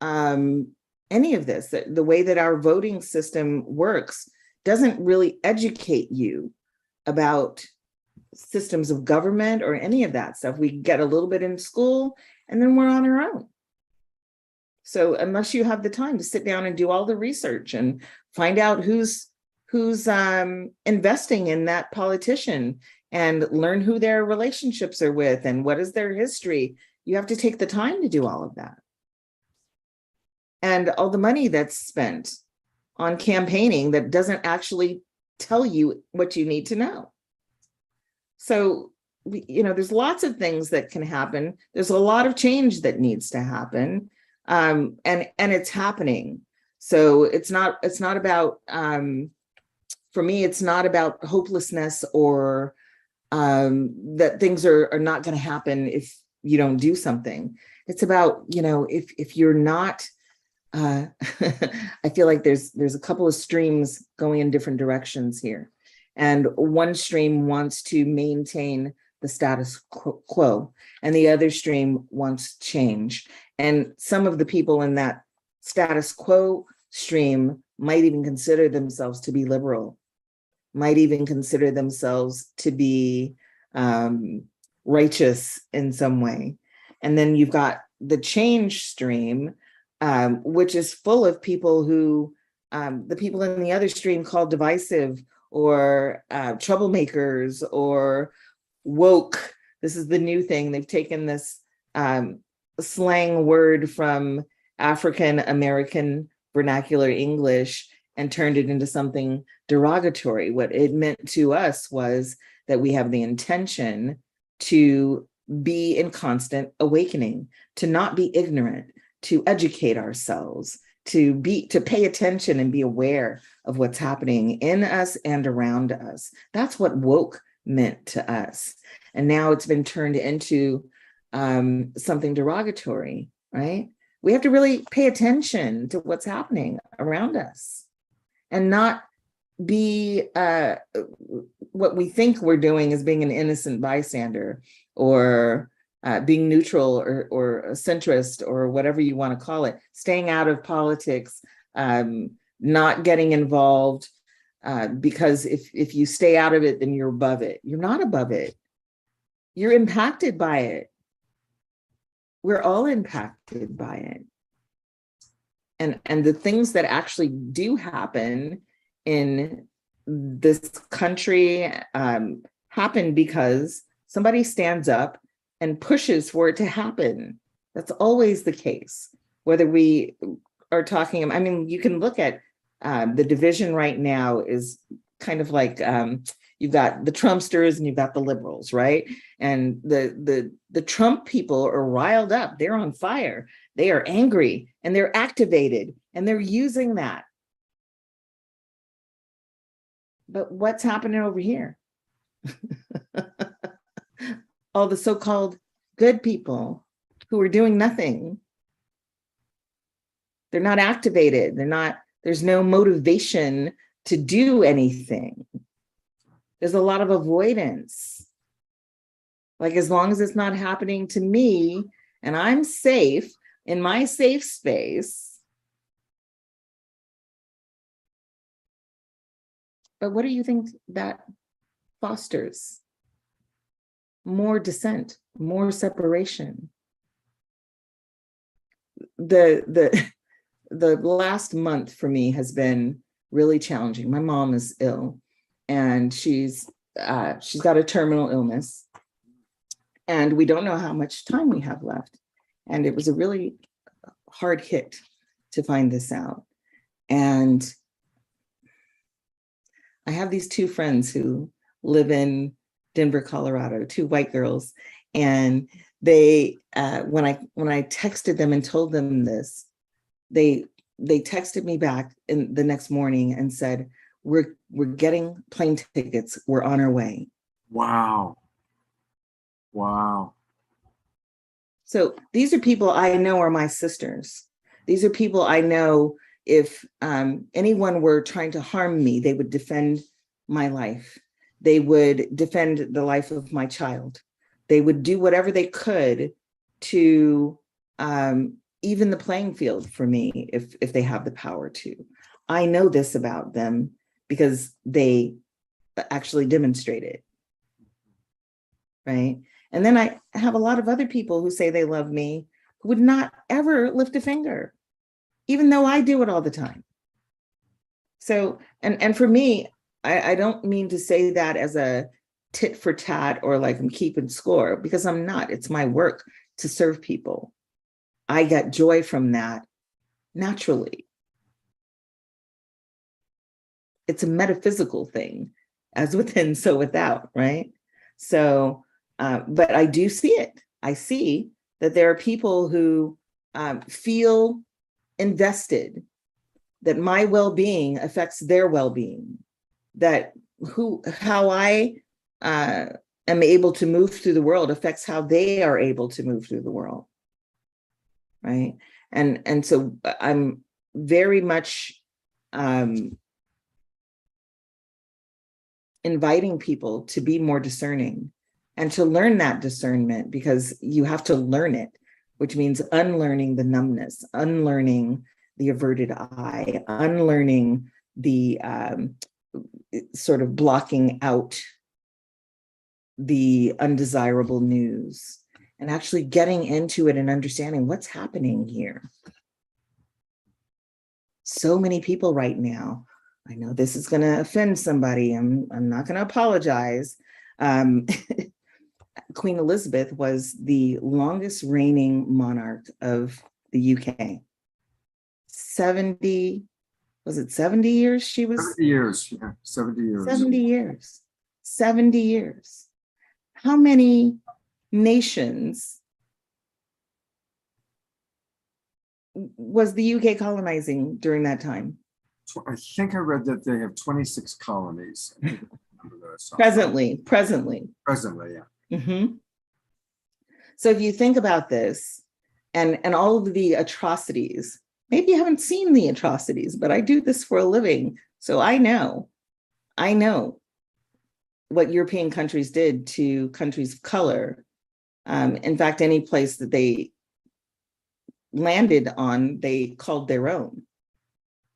any of this. The way that our voting system works doesn't really educate you about systems of government or any of that stuff. We get a little bit in school and then we're on our own. So unless you have the time to sit down and do all the research and find out who's investing in that politician and learn who their relationships are with and what is their history, you have to take the time to do all of that. And all the money that's spent on campaigning that doesn't actually tell you what you need to know. So, you know, there's lots of things that can happen. There's a lot of change that needs to happen. And it's happening. So it's not about, for me, it's not about hopelessness or that things are not going to happen if you don't do something. It's about, you know, if you're not, I feel like there's a couple of streams going in different directions here. And one stream wants to maintain the status quo, and the other stream wants change. And some of the people in that status quo stream might even consider themselves to be liberal, might even consider themselves to be righteous in some way. And then you've got the change stream, which is full of people who, the people in the other stream call divisive or troublemakers or woke. This is the new thing. They've taken this slang word from African American vernacular English and turned it into something derogatory. What it meant to us was that we have the intention to be in constant awakening, to not be ignorant, to educate ourselves, to pay attention and be aware of what's happening in us and around us. That's what woke meant to us. And now it's been turned into something derogatory, right? We have to really pay attention to what's happening around us and not be what we think we're doing is being an innocent bystander or being neutral or a centrist or whatever you want to call it, staying out of politics, not getting involved, because if you stay out of it, then you're above it. You're not above it. You're impacted by it. We're all impacted by it. And the things that actually do happen in this country happen because somebody stands up and pushes for it to happen. That's always the case. Whether we are talking, I mean, you can look at the division right now is kind of like you've got the Trumpsters and you've got the liberals, right? And the Trump people are riled up. They're on fire. They are angry and they're activated and they're using that. But what's happening over here? All the so-called good people who are doing nothing. They're not activated. There's no motivation to do anything. There's a lot of avoidance. Like, as long as it's not happening to me and I'm safe in my safe space. But what do you think that fosters? More dissent, more separation. The last month for me has been really challenging. My mom is ill and she's got a terminal illness and we don't know how much time we have left. And it was a really hard hit to find this out. And I have these 2 friends who live in Denver, Colorado, 2 white girls. And they, when I texted them and told them this, they they texted me back in the next morning and said, we're getting plane tickets. We're on our way. Wow. Wow. So these are people I know are my sisters. These are people I know if anyone were trying to harm me, they would defend my life. They would defend the life of my child. They would do whatever they could to even the playing field for me if they have the power to. I know this about them because they actually demonstrate it, right? And then I have a lot of other people who say they love me who would not ever lift a finger, even though I do it all the time. So, and for me, I don't mean to say that as a tit for tat or like I'm keeping score, because I'm not. It's my work to serve people. I get joy from that naturally. It's a metaphysical thing, as within, so without, right? So, but I do see it. I see that there are people who feel invested, that my well-being affects their well-being, that how I am able to move through the world affects how they are able to move through the world, right? And so I'm very much inviting people to be more discerning and to learn that discernment, because you have to learn it, which means unlearning the numbness, unlearning the averted eye, unlearning the sort of blocking out the undesirable news, and actually getting into it and understanding what's happening here. So many people right now, I know this is going to offend somebody. I'm not going to apologize. Queen Elizabeth was the longest reigning monarch of the UK. 70, was it 70 years she was? 70 years, yeah, 70 years. 70 years, 70 years. How many nations was the UK colonizing during that time? I think I read that they have 26 colonies. Presently, yeah. Mm-hmm. So if you think about this and all of the atrocities, maybe you haven't seen the atrocities, but I do this for a living. So I know what European countries did to countries of color. In fact, any place that they landed on, they called their own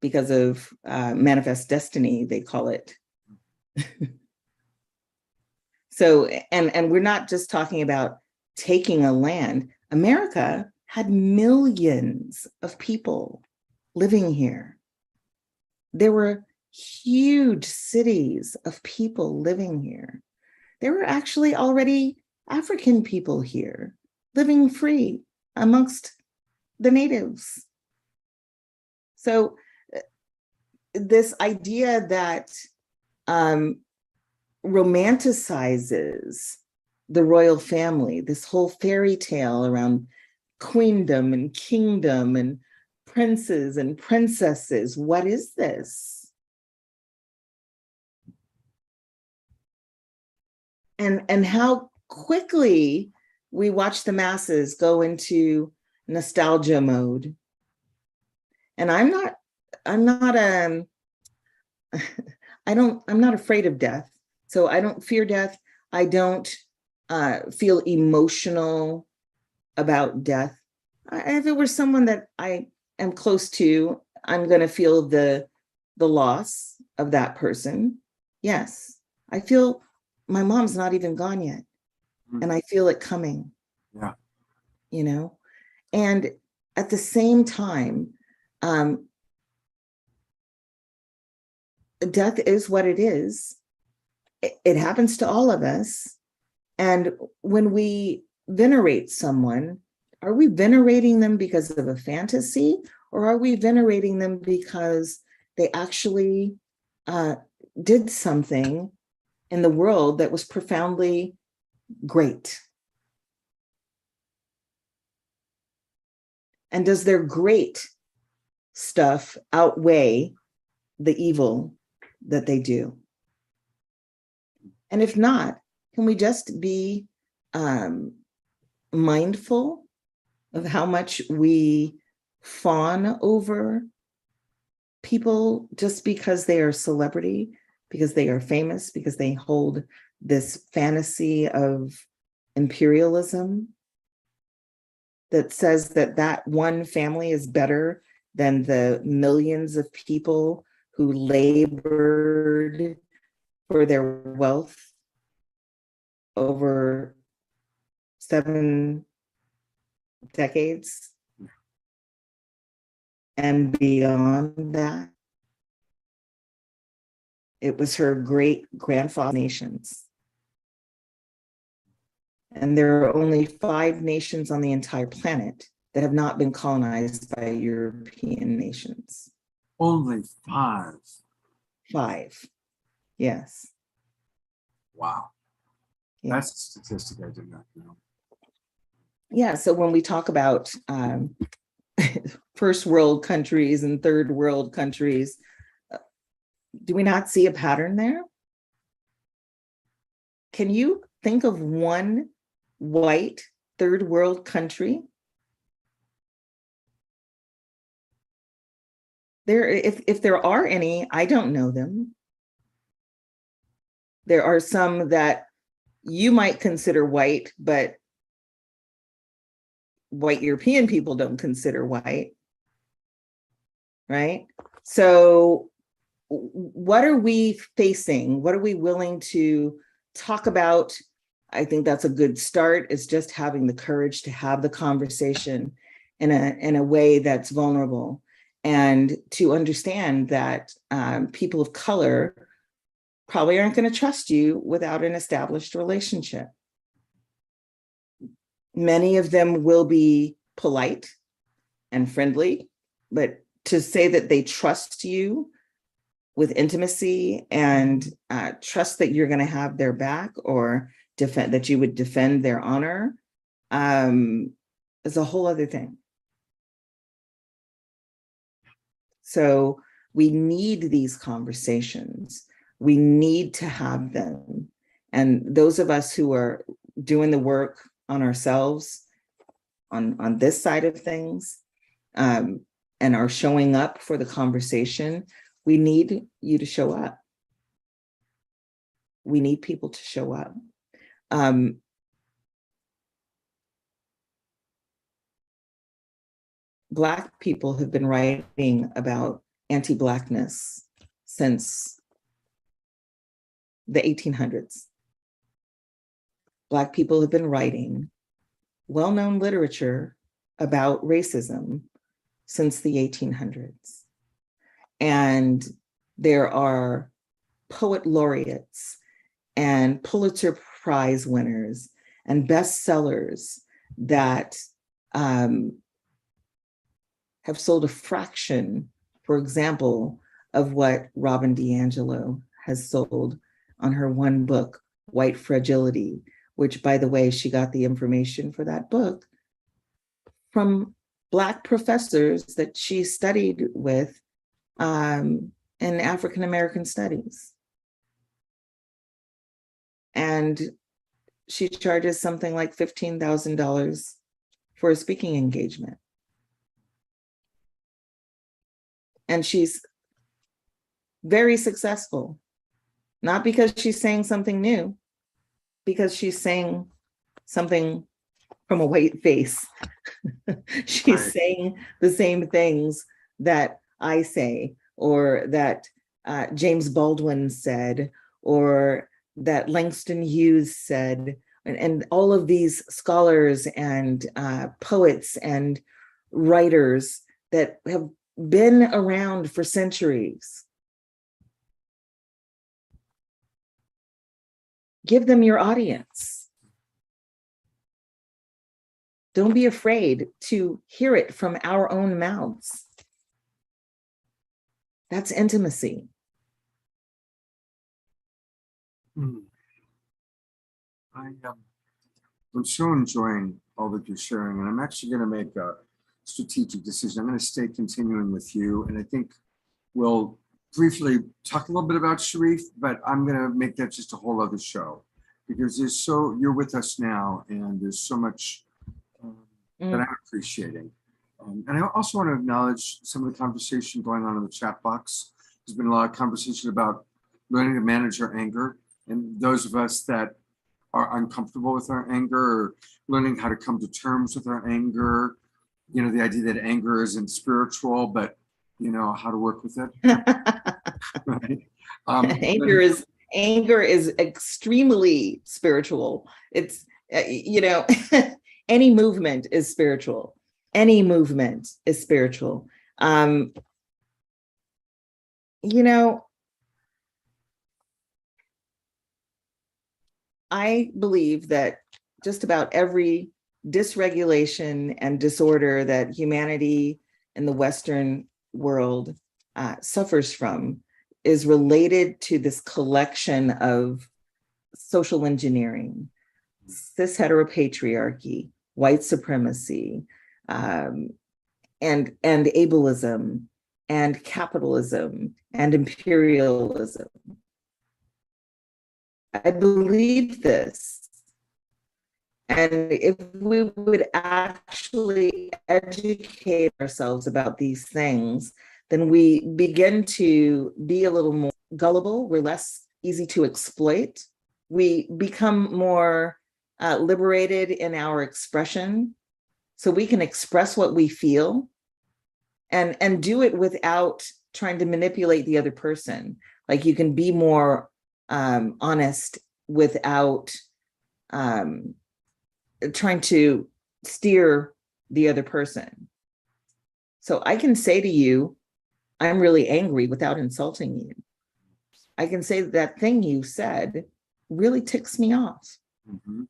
because of manifest destiny, they call it. So, and we're not just talking about taking a land. America had millions of people living here. There were huge cities of people living here. There were actually already African people here living free amongst the natives. So this idea that romanticizes the royal family, this whole fairy tale around queendom and kingdom and princes and princesses. What is this? And how quickly we watch the masses go into nostalgia mode. And I'm not afraid of death. So I don't fear death. I don't feel emotional about death. If it were someone that I am close to, I'm going to feel the loss of that person. Yes, I feel my mom's not even gone yet, and I feel it coming. Yeah, you know, and at the same time, death is what it is. It happens to all of us. And when we venerate someone, are we venerating them because of a fantasy, or are we venerating them because they actually did something in the world that was profoundly great? And does their great stuff outweigh the evil that they do? And if not, can we just be mindful of how much we fawn over people just because they are celebrity, because they are famous, because they hold this fantasy of imperialism that says that that one family is better than the millions of people who labored for their wealth over 7 decades and beyond that. It was her great grandfather nations. And there are only 5 nations on the entire planet that have not been colonized by European nations. Only 5. 5, yes. Wow. Yeah. That's a statistic I did not know. Yeah, so when we talk about first world countries and third world countries, do we not see a pattern there? Can you think of one white third world country? If there are any, I don't know them. There are some that you might consider white, but white European people don't consider white, right? So what are we facing? What are we willing to talk about? I think that's a good start, is just having the courage to have the conversation in a way that's vulnerable, and to understand that people of color probably aren't going to trust you without an established relationship. Many of them will be polite and friendly, but to say that they trust you with intimacy and trust that you're going to have their back, or that you would defend their honor, is a whole other thing. So we need these conversations. We need to have them. And those of us who are doing the work on ourselves, on this side of things, and are showing up for the conversation, we need you to show up. We need people to show up. Black people have been writing about anti-Blackness since the 1800s. Black people have been writing well-known literature about racism since the 1800s. And there are poet laureates and Pulitzer Prize winners and bestsellers that have sold a fraction, for example, of what Robin DiAngelo has sold on her one book, White Fragility, which, by the way, she got the information for that book from Black professors that she studied with in African-American studies. And she charges something like $15,000 for a speaking engagement. And she's very successful, not because she's saying something new, because she's saying something from a white face. She's Right. saying the same things that I say, or that James Baldwin said, or that Langston Hughes said, and all of these scholars and poets and writers that have been around for centuries. Give them your audience. Don't be afraid to hear it from our own mouths. That's intimacy. I'm so enjoying all that you're sharing, and I'm actually going to make strategic decision. I'm going to stay continuing with you, and I think we'll briefly talk a little bit about Shariff, but I'm going to make that just a whole other show, because you're with us now, and there's so much that I'm appreciating. And I also want to acknowledge some of the conversation going on in the chat box. There's been a lot of conversation about learning to manage our anger, and those of us that are uncomfortable with our anger, or learning how to come to terms with our anger. You know, the idea that anger isn't spiritual, but you know how to work with it. Right? Anger is extremely spiritual. It's you know, any movement is spiritual. Any movement is spiritual. You know, I believe that just about every dysregulation and disorder that humanity in the Western world suffers from is related to this collection of social engineering, cis heteropatriarchy, white supremacy, and ableism, and capitalism, and imperialism. I believe this. And if we would actually educate ourselves about these things, then we begin to be a little more gullible. We're less easy to exploit. We become more liberated in our expression, so we can express what we feel and do it without trying to manipulate the other person. Like, you can be more honest without trying to steer the other person. So I can say to you, I'm really angry without insulting you. I can say that thing you said really ticks me off. Mm-hmm.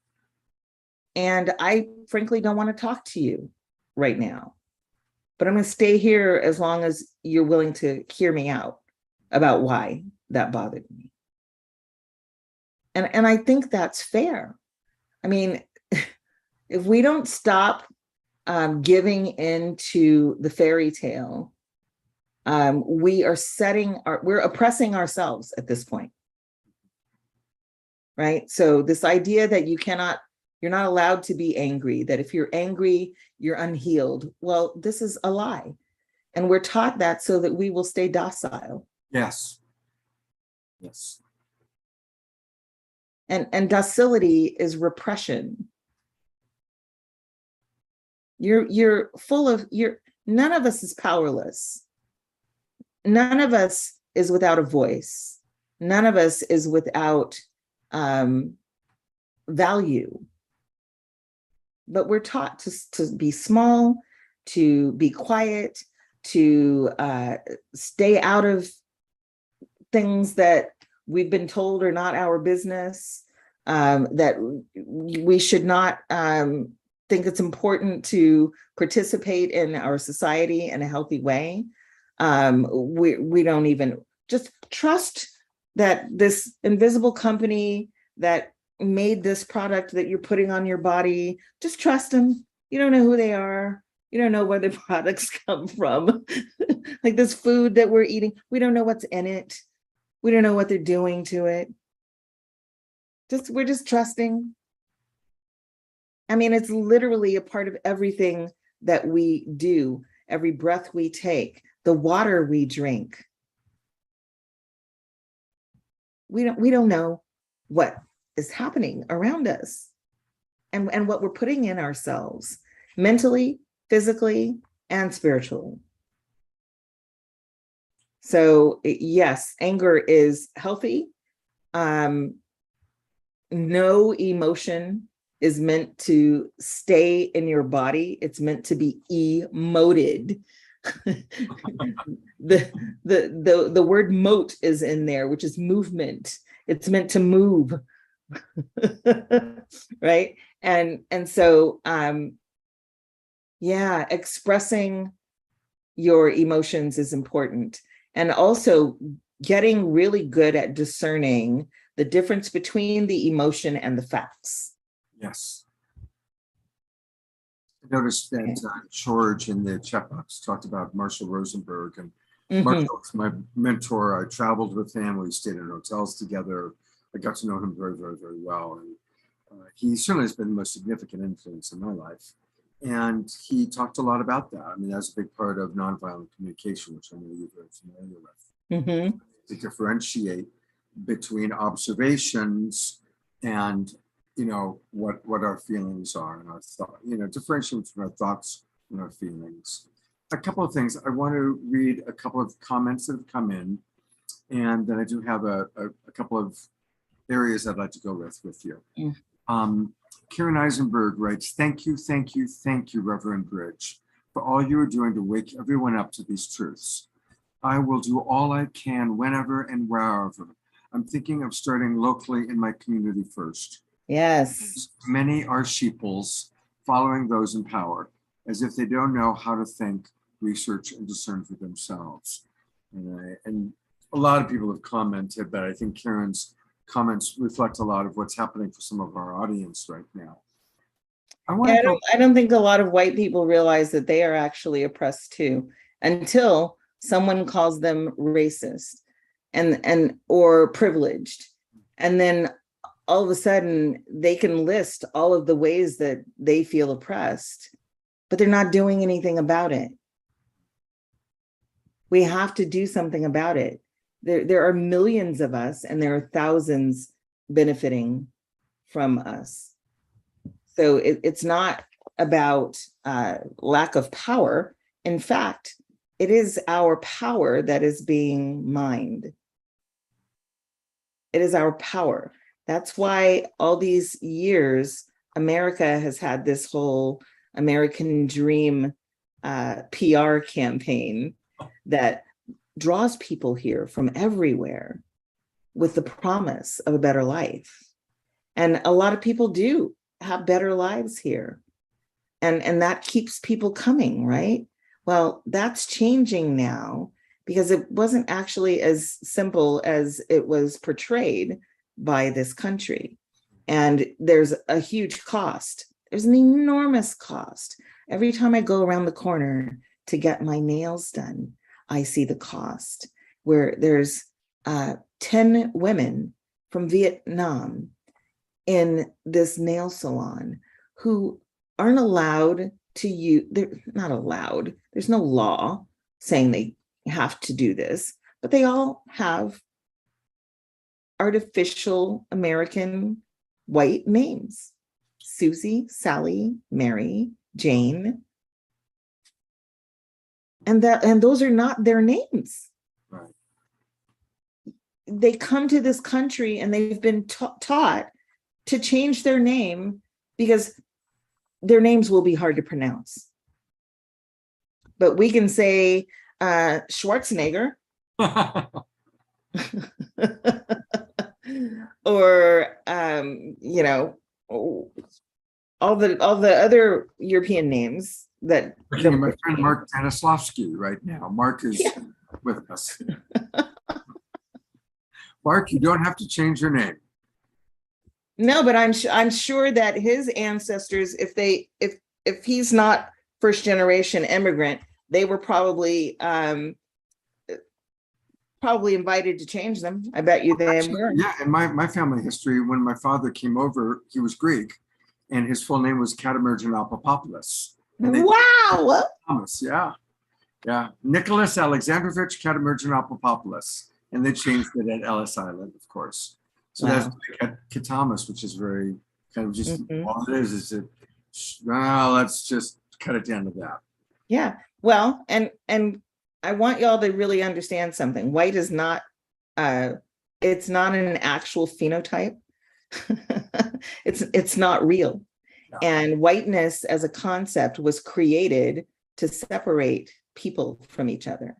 And I frankly don't want to talk to you right now, but I'm going to stay here as long as you're willing to hear me out about why that bothered me. And I think that's fair. I mean, if we don't stop giving into the fairy tale, we're oppressing ourselves at this point, right? So this idea that you're not allowed to be angry, that if you're angry, you're unhealed. Well, this is a lie. And we're taught that so that we will stay docile. Yes. Yes. And docility is repression. You're full of, none of us is powerless. None of us is without a voice. None of us is without value. But we're taught to be small, to be quiet, to stay out of things that we've been told are not our business, that we should not think it's important to participate in our society in a healthy way. We don't even just trust that this invisible company that made this product that you're putting on your body, just trust them. You don't know who they are. You don't know where the products come from. Like this food that we're eating, we don't know what's in it. We don't know what they're doing to it. We're just trusting. I mean, it's literally a part of everything that we do, every breath we take, the water we drink. We don't know what is happening around us and what we're putting in ourselves mentally, physically, and spiritually. So yes, anger is healthy. No emotion is meant to stay in your body. It's meant to be emoted. The word mote is in there, which is movement. It's meant to move. Right? And so yeah, expressing your emotions is important. And also getting really good at discerning the difference between the emotion and the facts. Yes. noticed that George in the chat box talked about Marshall Rosenberg, and Mhm. Marshall was my mentor. I traveled with him. We stayed in hotels together. I got to know him very, very, very well. And he certainly has been the most significant influence in my life. And he talked a lot about that. I mean, that's a big part of nonviolent communication, which I know you're very familiar with. Mhm. To differentiate between observations and, you know, what our feelings are and our thought, you know, differentiate between our thoughts and our feelings. A couple of things. I want to read a couple of comments that have come in, and then I do have a couple of areas I'd like to go with you. Karen Eisenberg writes, thank you, Reverend Bridge, for all you are doing to wake everyone up to these truths. I will do all I can whenever and wherever. I'm thinking of starting locally in my community first. Yes. Many are sheeples following those in power, as if they don't know how to think, research, and discern for themselves. And a lot of people have commented, but I think Karen's comments reflect a lot of what's happening for some of our audience right now. I don't think a lot of white people realize that they are actually oppressed too, until someone calls them racist and or privileged. And then all of a sudden they can list all of the ways that they feel oppressed, but they're not doing anything about it. We have to do something about it. There are millions of us, and there are thousands benefiting from us. So it's not about lack of power. In fact, it is our power that is being mined. It is our power. That's why all these years, America has had this whole American Dream PR campaign that draws people here from everywhere with the promise of a better life. And a lot of people do have better lives here. And that keeps people coming, right? Well, that's changing now, because it wasn't actually as simple as it was portrayed by this country. And there's a huge cost. There's an enormous cost. Every time I go around the corner to get my nails done, I see the cost, where there's 10 women from Vietnam in this nail salon who aren't allowed to use, they're not allowed, there's no law saying they have to do this, but they all have artificial American white names: Susie, Sally, Mary, Jane. And those are not their names. Right. They come to this country and they've been taught to change their name because their names will be hard to pronounce. But we can say Schwarzenegger or you know, all the other European names that my friend Mark Stanislavski right now. Mark is with us. Mark, you don't have to change your name. No, but I'm sure that his ancestors, if he's not first generation immigrant, they were probably invited to change them. I bet you they were. Yeah, in my family history, when my father came over, he was Greek, and his full name was Katamerjan Apopopoulos. Wow. Thomas, yeah. Nicholas Alexandrovich Katamerjan Apopopoulos, and they changed it at Ellis Island, of course. So that's Katamas, which is very kind of just all it is it. Well, let's just cut it down to that. Yeah. Well, and I want y'all to really understand something. White is not, it's not an actual phenotype. It's not real. No. And whiteness as a concept was created to separate people from each other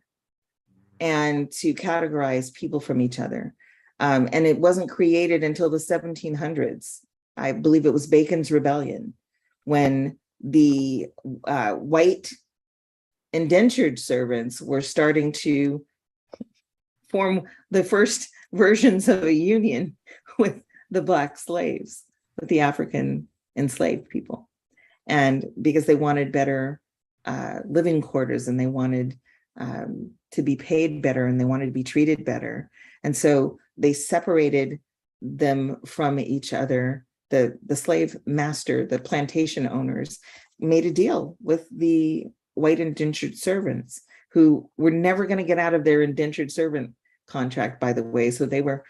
and to categorize people from each other. And it wasn't created until the 1700s. I believe it was Bacon's Rebellion, when the white indentured servants were starting to form the first versions of a union with the Black slaves, with the African enslaved people. and because they wanted better living quarters, and they wanted to be paid better, and they wanted to be treated better. And so they separated them from each other. The slave master, the plantation owners, made a deal with the white indentured servants, who were never going to get out of their indentured servant contract, by the way. So they were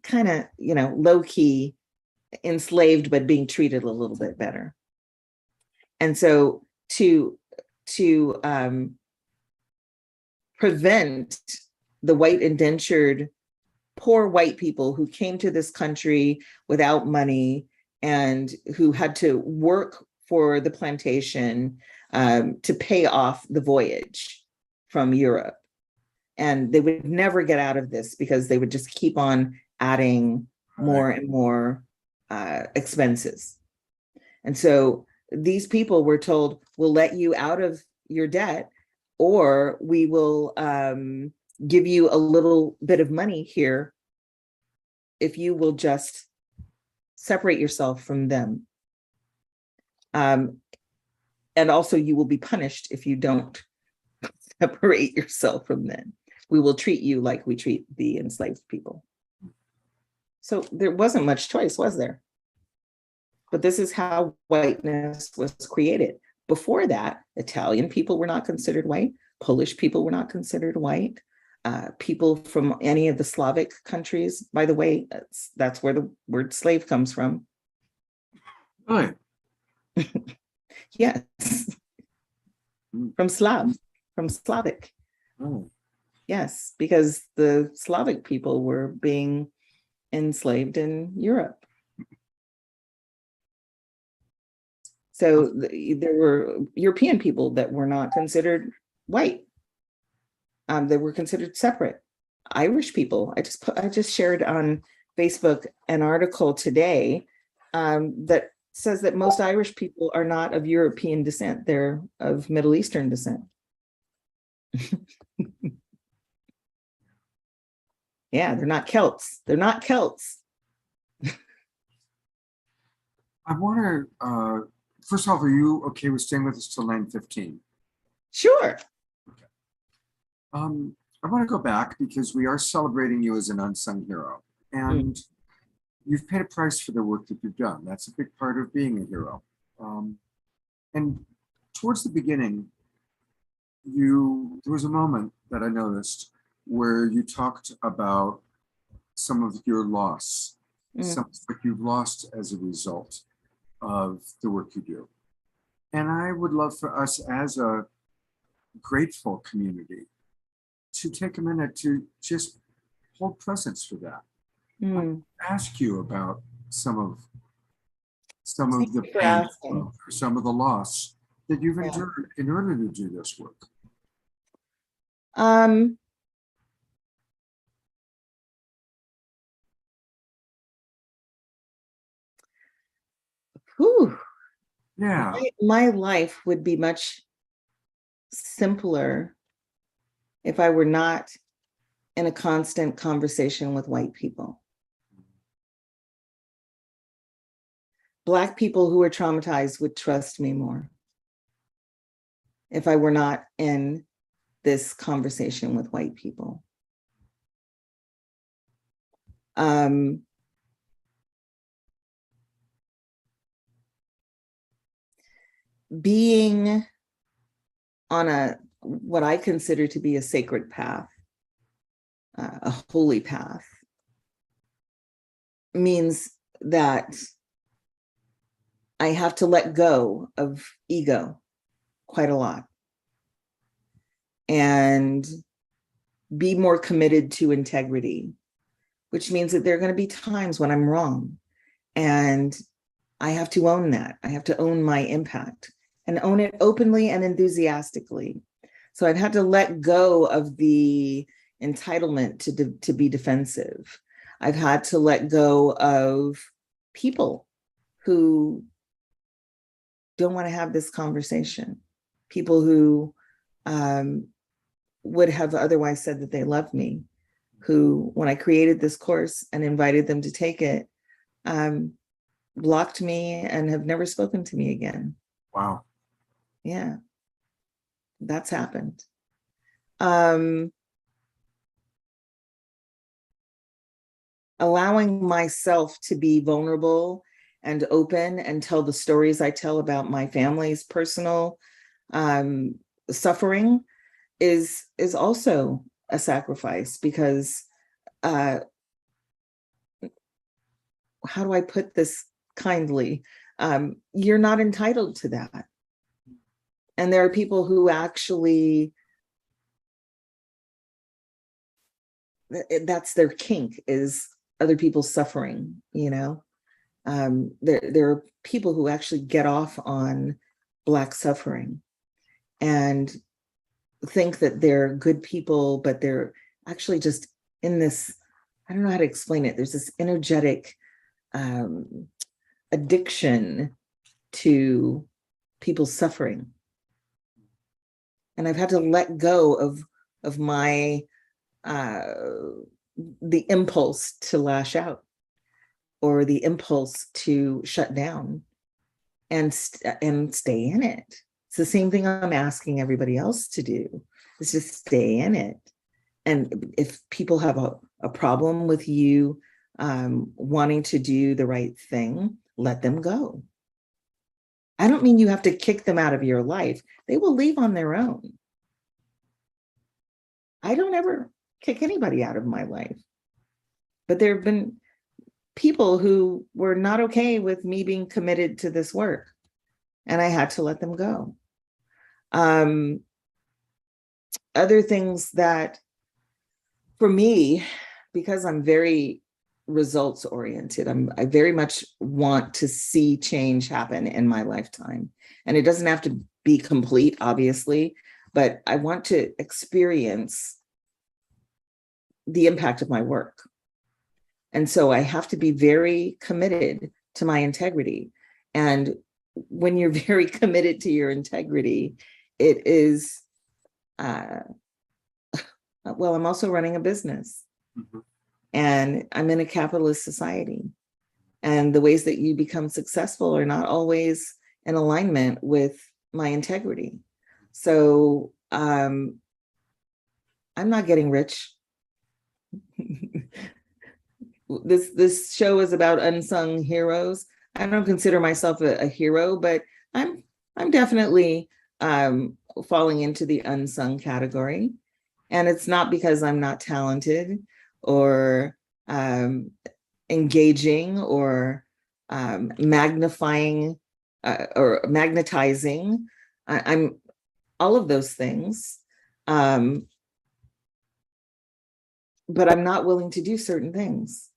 kind of, low key enslaved, but being treated a little bit better. And so to prevent the white indentured poor white people who came to this country without money and who had to work for the plantation to pay off the voyage from Europe. And they would never get out of this because they would just keep on adding more and more expenses. And so these people were told, we'll let you out of your debt, or we will give you a little bit of money here if you will just separate yourself from them. And also you will be punished if you don't separate yourself from them. We will treat you like we treat the enslaved people. So there wasn't much choice, was there? But this is how whiteness was created. Before that, Italian people were not considered white. Polish people were not considered white. People from any of the Slavic countries, by the way, that's where the word slave comes from. Really? Yes. From Slavic. Oh. Yes, because the Slavic people were being enslaved in Europe. So there were European people that were not considered white. They were considered separate. Irish people. I just shared on Facebook an article today that says that most Irish people are not of European descent. They're of Middle Eastern descent. Yeah, they're not Celts. They're not Celts. I want to, first off, are you okay with staying with us till 9:15? Sure. Okay. I want to go back because we are celebrating you as an unsung hero. And you've paid a price for the work that you've done. That's a big part of being a hero. And towards the beginning, there was a moment that I noticed where you talked about some of your loss, some of what you've lost as a result of the work you do. And I would love for us as a grateful community to take a minute to just hold presence for that. Ask you about some of the pain or some of the loss that you've endured in order to do this work. Whew. Yeah. My life would be much simpler if I were not in a constant conversation with white people. Black people who are traumatized would trust me more if I were not in this conversation with white people. Being on what I consider to be a sacred path, a holy path, means that I have to let go of ego quite a lot and be more committed to integrity, which means that there are going to be times when I'm wrong. And I have to own that. I have to own my impact and own it openly and enthusiastically. So I've had to let go of the entitlement to be defensive. I've had to let go of people who don't want to have this conversation, people who would have otherwise said that they loved me, who, when I created this course and invited them to take it, blocked me and have never spoken to me again. Wow. Yeah, that's happened. Allowing myself to be vulnerable and open and tell the stories I tell about my family's personal suffering is also a sacrifice, because how do I put this kindly? You're not entitled to that. And there are people who actually, that's their kink, is other people's suffering, you know? There are people who actually get off on Black suffering and think that they're good people, but they're actually just in this, I don't know how to explain it. There's this energetic addiction to people's suffering. And I've had to let go of my, the impulse to lash out, or the impulse to shut down and stay in it. It's the same thing I'm asking everybody else to do, is just stay in it. And if people have a problem with you wanting to do the right thing, let them go. I don't mean you have to kick them out of your life. They will leave on their own. I don't ever kick anybody out of my life. But there have been people who were not okay with me being committed to this work, and I had to let them go. Other things that, for me, because I'm very results oriented, I very much want to see change happen in my lifetime. And it doesn't have to be complete, obviously, but I want to experience the impact of my work. And so I have to be very committed to my integrity. And when you're very committed to your integrity, it is, well, I'm also running a business. Mm-hmm. And I'm in a capitalist society. And the ways that you become successful are not always in alignment with my integrity. So I'm not getting rich. This show is about unsung heroes. I don't consider myself a hero, but I'm definitely falling into the unsung category. And it's not because I'm not talented or engaging or magnifying or magnetizing. I'm all of those things. But I'm not willing to do certain things.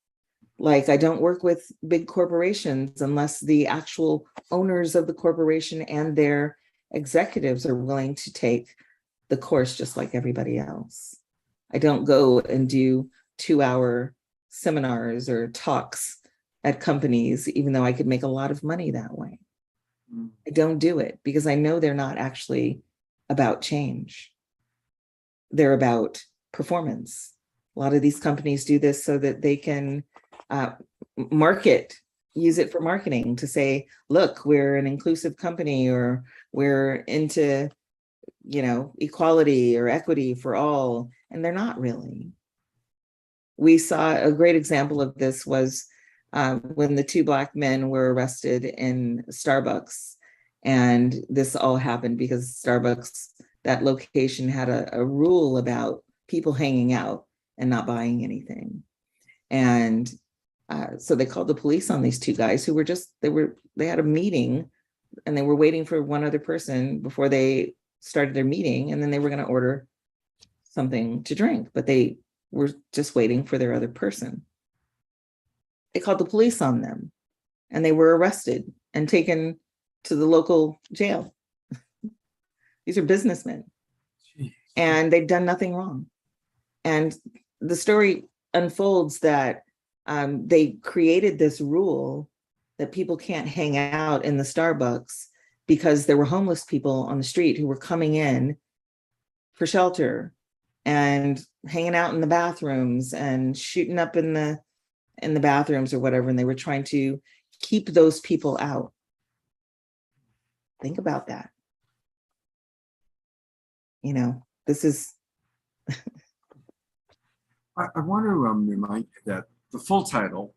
Like, I don't work with big corporations unless the actual owners of the corporation and their executives are willing to take the course just like everybody else. I don't go and do 2-hour seminars or talks at companies, even though I could make a lot of money that way. I don't do it because I know they're not actually about change. They're about performance. A lot of these companies do this so that they can use it for marketing to say, look, we're an inclusive company, or we're into, equality or equity for all. And they're not really. We saw a great example of this was when the 2 Black men were arrested in Starbucks. And this all happened because Starbucks, that location, had a rule about people hanging out and not buying anything. And so they called the police on these 2 guys who were they had a meeting, and they were waiting for one other person before they started their meeting. And then they were going to order something to drink, but they were just waiting for their other person. They called the police on them, and they were arrested and taken to the local jail. These are businessmen. Jeez. And they'd done nothing wrong. And the story unfolds that they created this rule that people can't hang out in the Starbucks because there were homeless people on the street who were coming in for shelter and hanging out in the bathrooms and shooting up in the bathrooms or whatever. And they were trying to keep those people out. Think about that. You know, this is. I want to remind you that the full title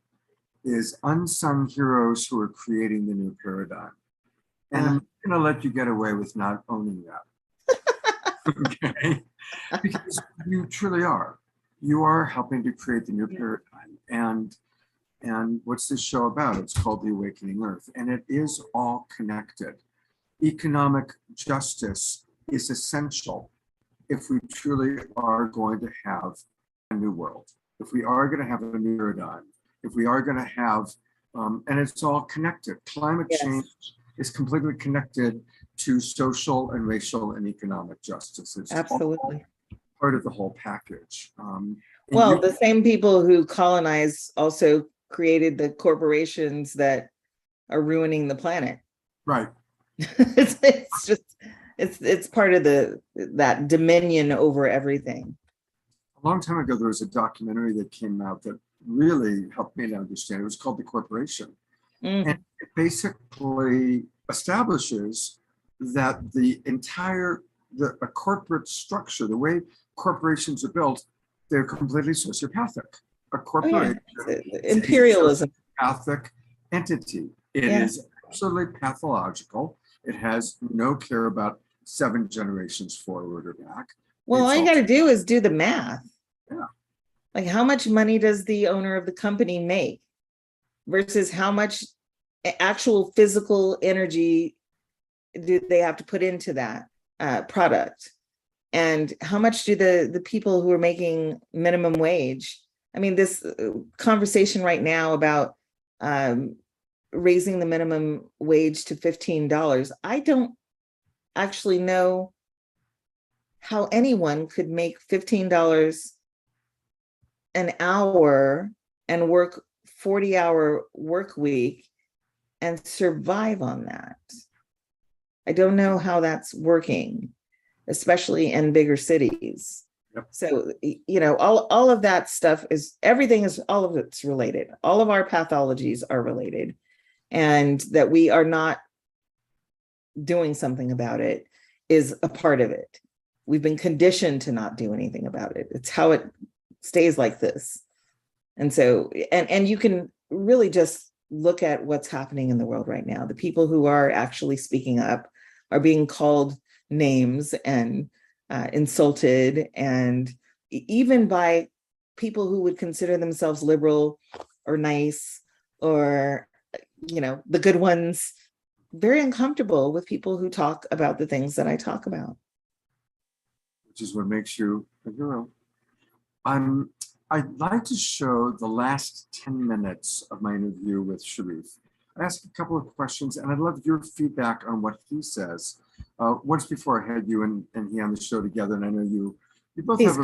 is Unsung Heroes Who Are Creating the New Paradigm. And I'm going to let you get away with not owning that. Okay? Because you truly are. You are helping to create the new paradigm. And what's this show about? It's called The Awakening Earth. And it is all connected. Economic justice is essential if we truly are going to have a new world, if we are going to have a new paradigm, if we are going to have, and it's all connected. Climate change is completely connected to social and racial and economic justice. It's absolutely part of the whole package. Well, the same people who colonize also created the corporations that are ruining the planet. Right. it's part of that dominion over everything. A long time ago, there was a documentary that came out that really helped me to understand. It was called The Corporation. And it basically establishes that a corporate structure, the way corporations are built, they're completely sociopathic. A corporation imperialism, is a sociopathic entity. It is absolutely pathological. It has no care about 7 generations forward or back. Well, all you got to do is do the math. Yeah. Like, how much money does the owner of the company make versus how much actual physical energy do they have to put into that product? And how much do the people who are making minimum wage? I mean, this conversation right now about raising the minimum wage to $15, I don't actually know how anyone could make $15 an hour and work 40-hour work week and survive on that. I don't know how that's working, especially in bigger cities. Yep. So, you know, all of that stuff all of it's related. All of our pathologies are related, and that we are not doing something about it is a part of it. We've been conditioned to not do anything about it. It's how it stays like this. And so, and you can really just look at what's happening in the world right now. The people who are actually speaking up are being called names and insulted, and even by people who would consider themselves liberal or nice or, you know, the good ones, very uncomfortable with people who talk about the things that I talk about. Which is what makes you a hero. I'd like to show the last 10 minutes of my interview with Shariff. I asked a couple of questions, and I'd love your feedback on what he says. Once before I had you and he on the show together, and I know you both have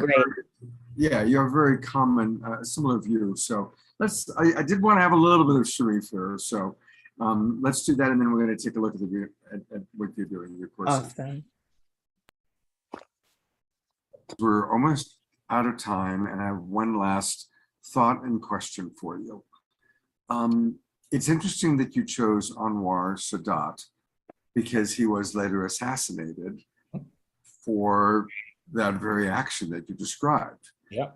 you have a very common, similar view. So I did want to have a little bit of Shariff here. So let's do that, and then we're going to take a look at what you're doing in your course. Awesome. We're almost out of time, and I have one last thought and question for you. It's interesting that you chose Anwar Sadat, because he was later assassinated for that very action that you described. Yeah.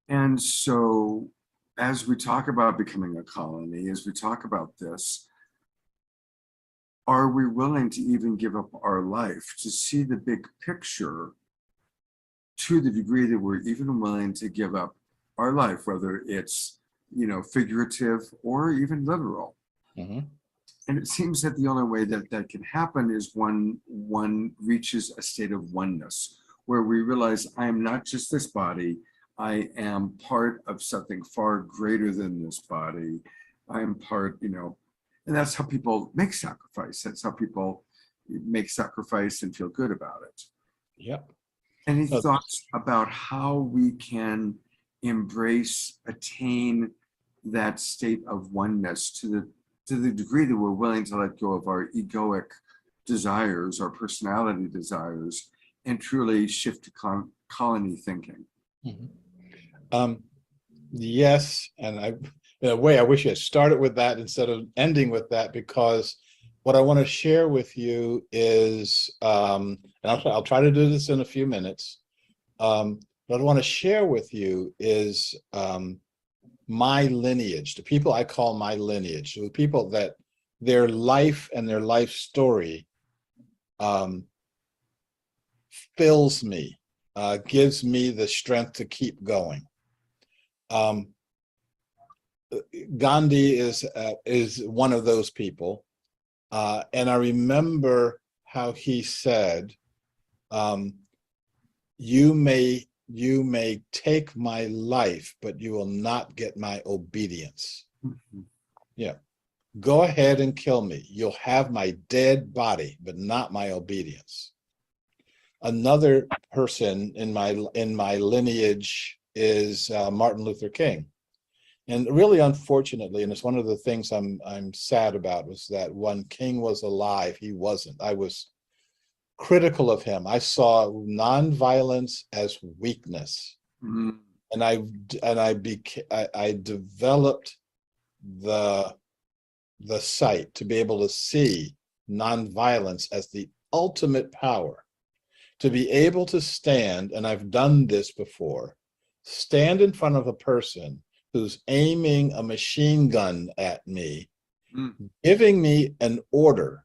And so as we talk about becoming a colony, as we talk about this, are we willing to even give up our life to see the big picture, to the degree that we're even willing to give up our life, whether it's, you know, figurative or even literal? Mm-hmm. And it seems that the only way that that can happen is when one reaches a state of oneness, where we realize I am not just this body, I am part of something far greater than this body. I am part, you know, and that's how people make sacrifice. That's how people make sacrifice and feel good about it. Yep. Any thoughts about how we can embrace, attain that state of oneness to the degree that we're willing to let go of our egoic desires, our personality desires, and truly shift to colony thinking? Mm-hmm. Yes, and in a way, I wish I had started with that instead of ending with that, because what I want to share with you is, and I'll try to do this in a few minutes. What I want to share with you is my lineage, the people I call my lineage, the people that their life and their life story fills me, gives me the strength to keep going. Gandhi is one of those people, and I remember how he said, "You may take my life, but you will not get my obedience." Mhm. Yeah, go ahead and kill me. You'll have my dead body, but not my obedience. Another person in my lineage is Martin Luther King. And really, unfortunately, and it's one of the things I'm sad about, was that when King was alive, he wasn't. I was critical of him. I saw nonviolence as weakness, Mhm. and I developed the sight to be able to see nonviolence as the ultimate power, to be able to stand, and I've done this before, stand in front of a person who's aiming a machine gun at me, giving me an order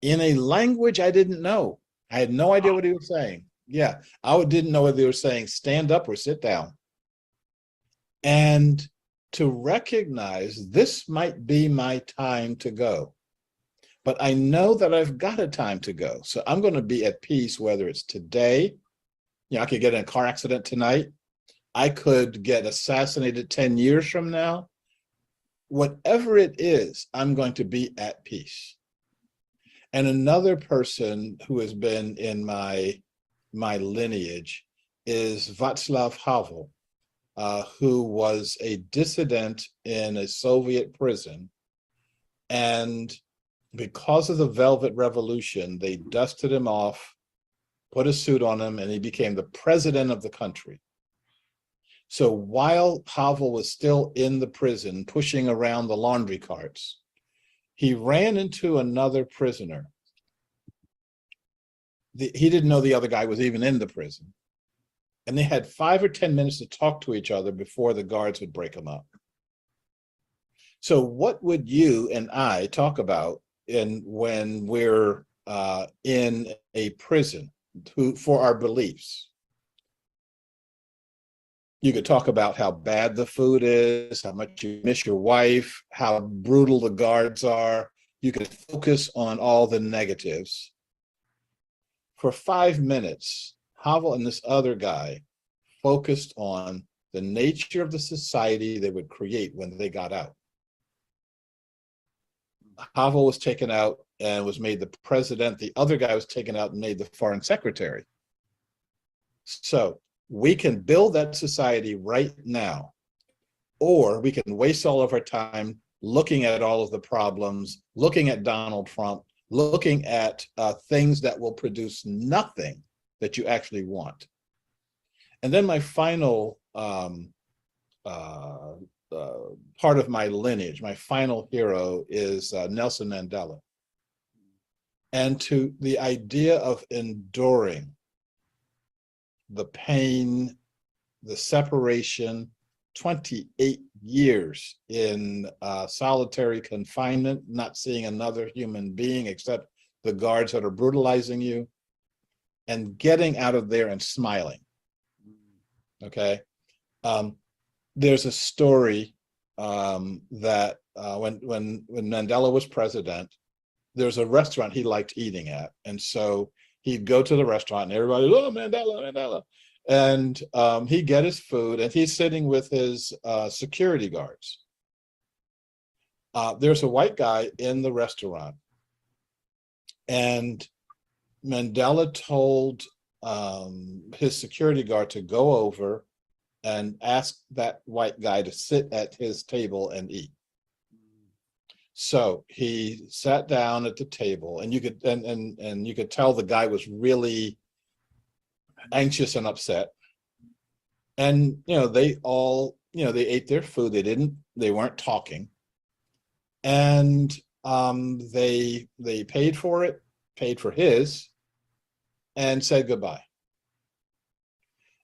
in a language I didn't know. I had no idea what he was saying. Yeah, I didn't know whether they were saying stand up or sit down. And to recognize this might be my time to go. But I know that I've got a time to go. So I'm going to be at peace, whether it's today. You know, I could get in a car accident tonight. I could get assassinated 10 years from now. Whatever it is, I'm going to be at peace. And another person who has been in my lineage is Václav Havel, who was a dissident in a Soviet prison. And because of the Velvet Revolution, they dusted him off, put a suit on him, and he became the president of the country. So while Havel was still in the prison, pushing around the laundry carts, he ran into another prisoner. He didn't know the other guy was even in the prison. And they had 5 or 10 minutes to talk to each other before the guards would break them up. So what would you and I talk about when we're in a prison for our beliefs? You could talk about how bad the food is, how much you miss your wife, how brutal the guards are. You could focus on all the negatives. For 5 minutes, Havel and this other guy focused on the nature of the society they would create when they got out. Havel was taken out and was made the president. The other guy was taken out and made the foreign secretary. So we can build that society right now, or we can waste all of our time looking at all of the problems, looking at Donald Trump, looking at things that will produce nothing that you actually want. And then my final part of my lineage, my final hero is Nelson Mandela. And to the idea of enduring the pain, the separation, 28 years in solitary confinement, not seeing another human being except the guards that are brutalizing you, and getting out of there and smiling. Okay. There's a story that when Mandela was president, there's a restaurant he liked eating at. And so he'd go to the restaurant and everybody, oh, Mandela, Mandela. And he'd get his food and he's sitting with his security guards. There's a white guy in the restaurant. And Mandela told his security guard to go over and ask that white guy to sit at his table and eat. So he sat down at the table, and you could and you could tell the guy was really anxious and upset. And they all they ate their food. They weren't talking. And they paid for it, paid for his, and said goodbye.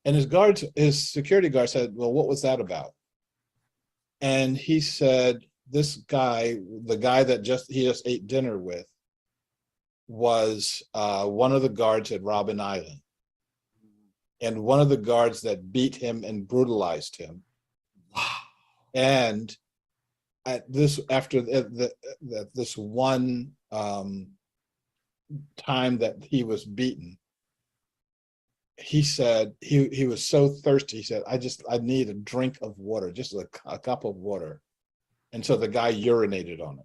And his security guard said, well, what was that about? And he said, this guy, the guy that he just ate dinner with, was one of the guards at Robben Island, and one of the guards that beat him and brutalized him. And after this one time that he was beaten, he said he was so thirsty. He said, I need a drink of water, just a cup of water. And so the guy urinated on him.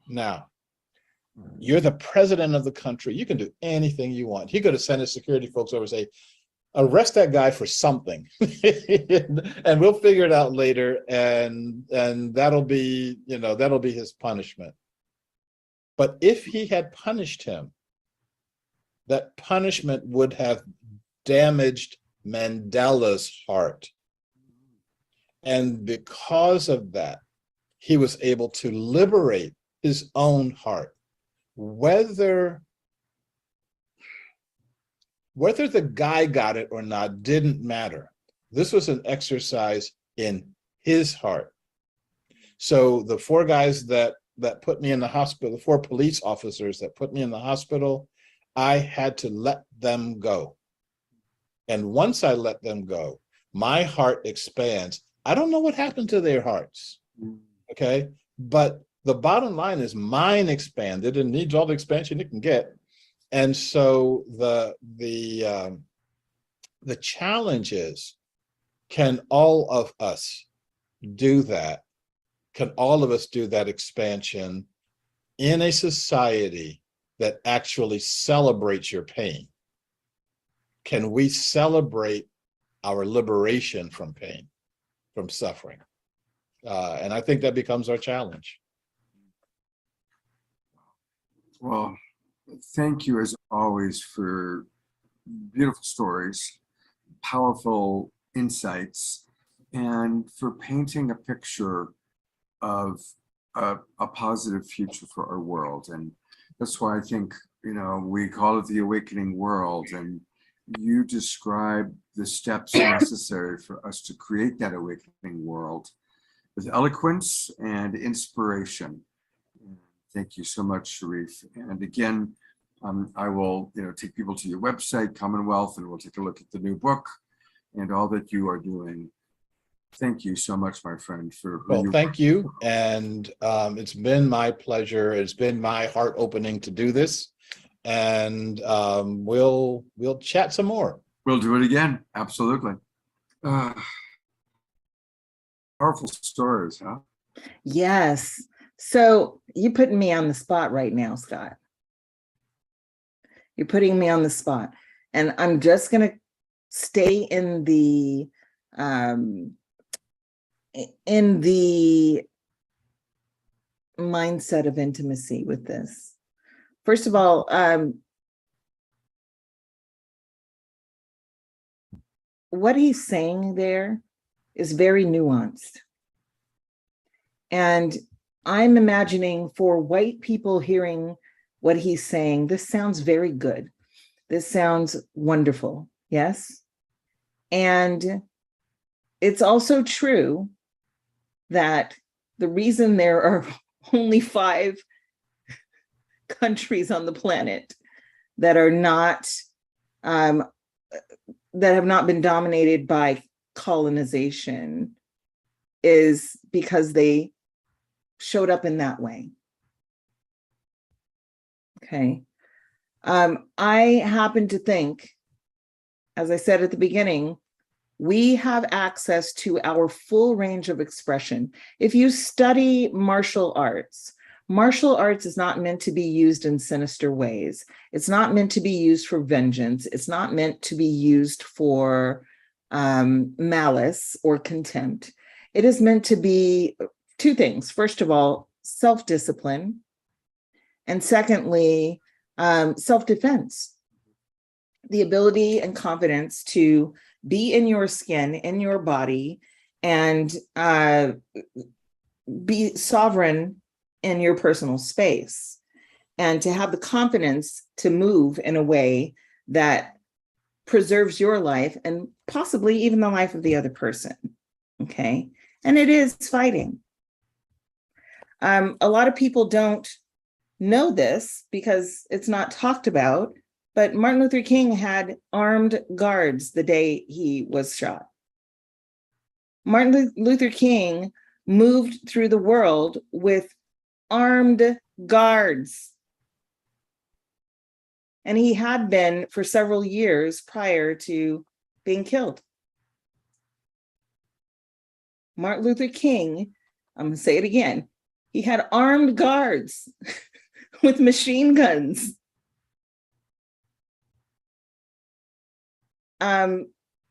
Now, you're the president of the country. You can do anything you want. He could have sent his security folks over and say, arrest that guy for something, and we'll figure it out later. And that'll be his punishment. But if he had punished him, that punishment would have damaged Mandela's heart. And because of that, he was able to liberate his own heart. Whether the guy got it or not didn't matter. This was an exercise in his heart. So the 4 guys that put me in the hospital, the 4 police officers that put me in the hospital, I had to let them go. And once I let them go, my heart expands. I don't know what happened to their hearts, okay? But the bottom line is mine expanded and needs all the expansion it can get. And so the challenge is, can all of us do that? Can all of us do that expansion in a society that actually celebrates your pain? Can we celebrate our liberation from pain, from suffering? And I think that becomes our challenge. Well, thank you as always for beautiful stories, powerful insights, and for painting a picture of a positive future for our world. And that's why I think, we call it the awakening world, and you describe the steps necessary for us to create that awakening world with eloquence and inspiration. Thank you so much, Shariff. And again, I will take people to your website, Commonwealth, and we'll take a look at the new book and all that you are doing. Thank you so much, my friend. Thank you. And it's been my pleasure. It's been my heart opening to do this. And we'll chat some more. We'll do it again. Absolutely. Powerful stories, huh? Yes. So you're putting me on the spot right now, Scott. You're putting me on the spot. And I'm just going to stay in the mindset of intimacy with this. First of all, what he's saying there is very nuanced. And I'm imagining for white people hearing what he's saying, this sounds very good. This sounds wonderful, yes? And it's also true that the reason there are only 5 countries on the planet that are not, that have not been dominated by colonization is because they showed up in that way. Okay. I happen to think, as I said at the beginning, we have access to our full range of expression. If you study martial arts is not meant to be used in sinister ways. It's not meant to be used for vengeance. It's not meant to be used for malice or contempt. It is meant to be 2 things. First of all, self-discipline. And secondly, self-defense. The ability and confidence to be in your skin, in your body, and be sovereign in your personal space, and to have the confidence to move in a way that preserves your life and possibly even the life of the other person. Okay. And it is fighting. A lot of people don't know this because it's not talked about, but Martin Luther King had armed guards the day he was shot. Martin Luther King moved through the world with armed guards. And he had been for several years prior to being killed. Martin Luther King, I'm gonna say it again, he had armed guards with machine guns.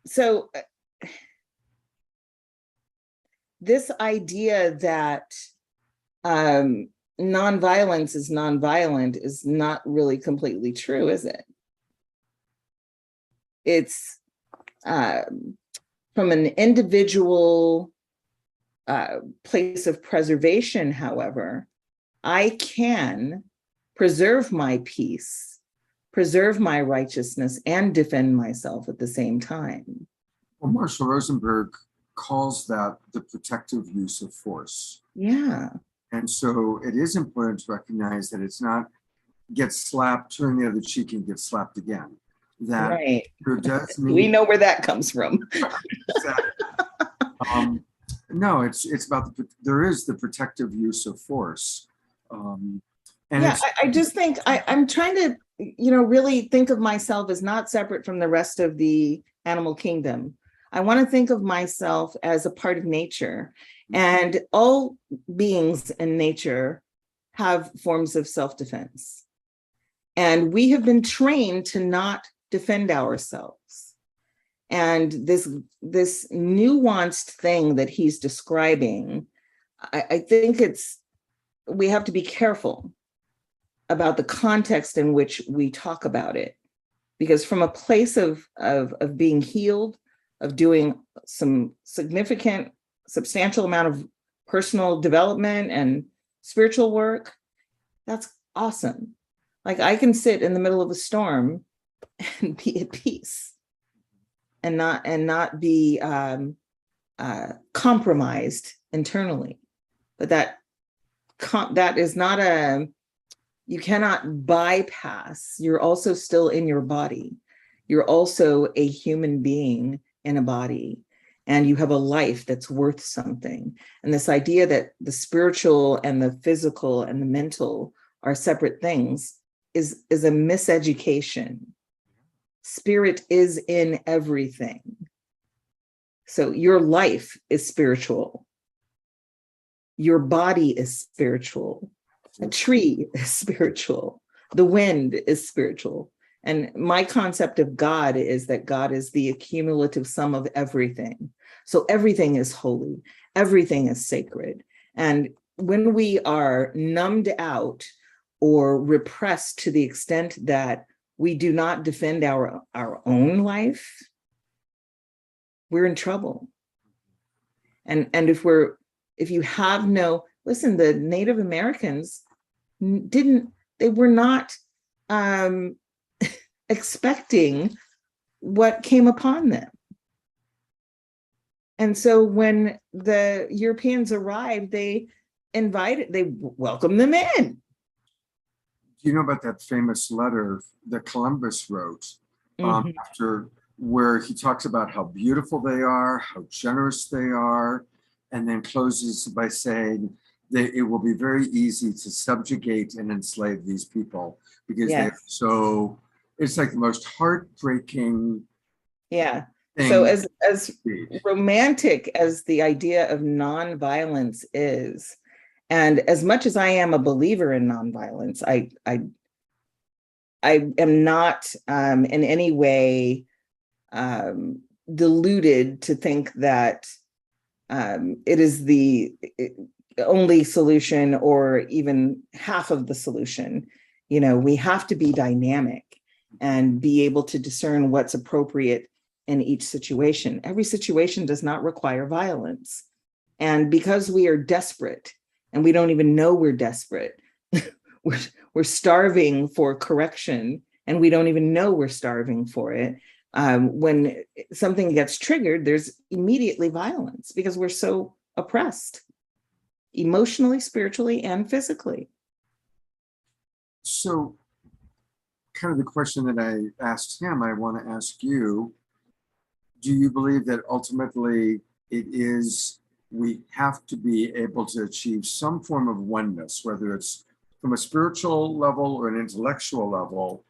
So this idea that nonviolence is nonviolent is not really completely true, is it? It's from an individual place of preservation, however, I can preserve my peace, preserve my righteousness, and defend myself at the same time. Well, Marshall Rosenberg calls that the protective use of force. Yeah. And so it is important to recognize that it's not get slapped, turn the other cheek, and get slapped again. That right. There does need, we know where that comes from. Exactly. No, it's about there is the protective use of force. And yeah, I just think I'm trying to, really think of myself as not separate from the rest of the animal kingdom. I want to think of myself as a part of nature, and all beings in nature have forms of self-defense. And we have been trained to not defend ourselves. And this nuanced thing that he's describing, I think we have to be careful about the context in which we talk about it. Because from a place of being healed, of doing some significant, substantial amount of personal development and spiritual work, that's awesome. Like I can sit in the middle of a storm and be at peace and not be compromised internally. But that is not you cannot bypass. You're also still in your body. You're also a human being in a body, and you have a life that's worth something. And this idea that the spiritual and the physical and the mental are separate things is a miseducation. Spirit is in everything. So your life is spiritual. Your body is spiritual. A tree is spiritual. The wind is spiritual. And my concept of God is that God is the accumulative sum of everything. So everything is holy. Everything is sacred. And when we are numbed out or repressed to the extent that we do not defend our own life, we're in trouble. And if you have no, listen, the Native Americans were not expecting what came upon them. And so when the Europeans arrived, they welcomed them in. Do you know about that famous letter that Columbus wrote after, where he talks about how beautiful they are, how generous they are, and then closes by saying it will be very easy to subjugate and enslave these people because they're so, it's like the most heartbreaking. Yeah. thing. So as romantic as the idea of nonviolence is, and as much as I am a believer in nonviolence, I am not in any way deluded to think that it is the only solution or even half of the solution. We have to be dynamic and be able to discern what's appropriate in each situation. Every situation does not require violence. And because we are desperate and we don't even know we're desperate. we're starving for correction, and we don't even know we're starving for it. When something gets triggered, there's immediately violence because we're so oppressed, emotionally, spiritually, and physically. So, kind of the question that I asked him, I want to ask you, do you believe that ultimately we have to be able to achieve some form of oneness, whether it's from a spiritual level or an intellectual level,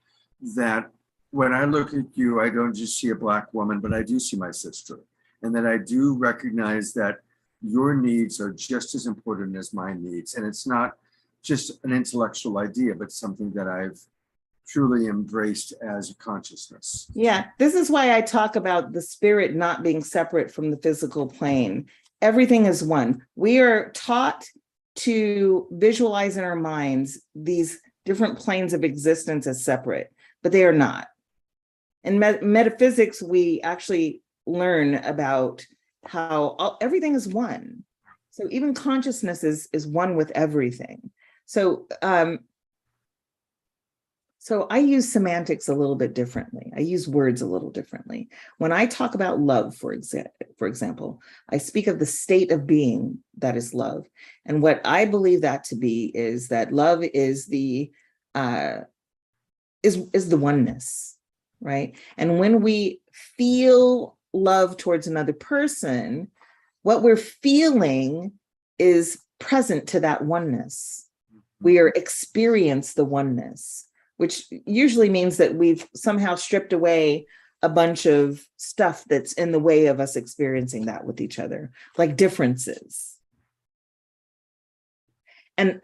that when I look at you, I don't just see a Black woman, but I do see my sister, and that I do recognize that your needs are just as important as my needs. And it's not just an intellectual idea, but something that I've truly embraced as a consciousness. Yeah, this is why I talk about the spirit not being separate from the physical plane. Everything is one. We are taught to visualize in our minds these different planes of existence as separate, but they are not. In metaphysics, we actually learn about how everything is one. So even consciousness is one with everything. So I use semantics a little bit differently. I use words a little differently. When I talk about love, for example, I speak of the state of being that is love. And what I believe that to be is that love is the oneness, right? And when we feel love towards another person, what we're feeling is present to that oneness. We are experience the oneness, which usually means that we've somehow stripped away a bunch of stuff that's in the way of us experiencing that with each other, like differences. And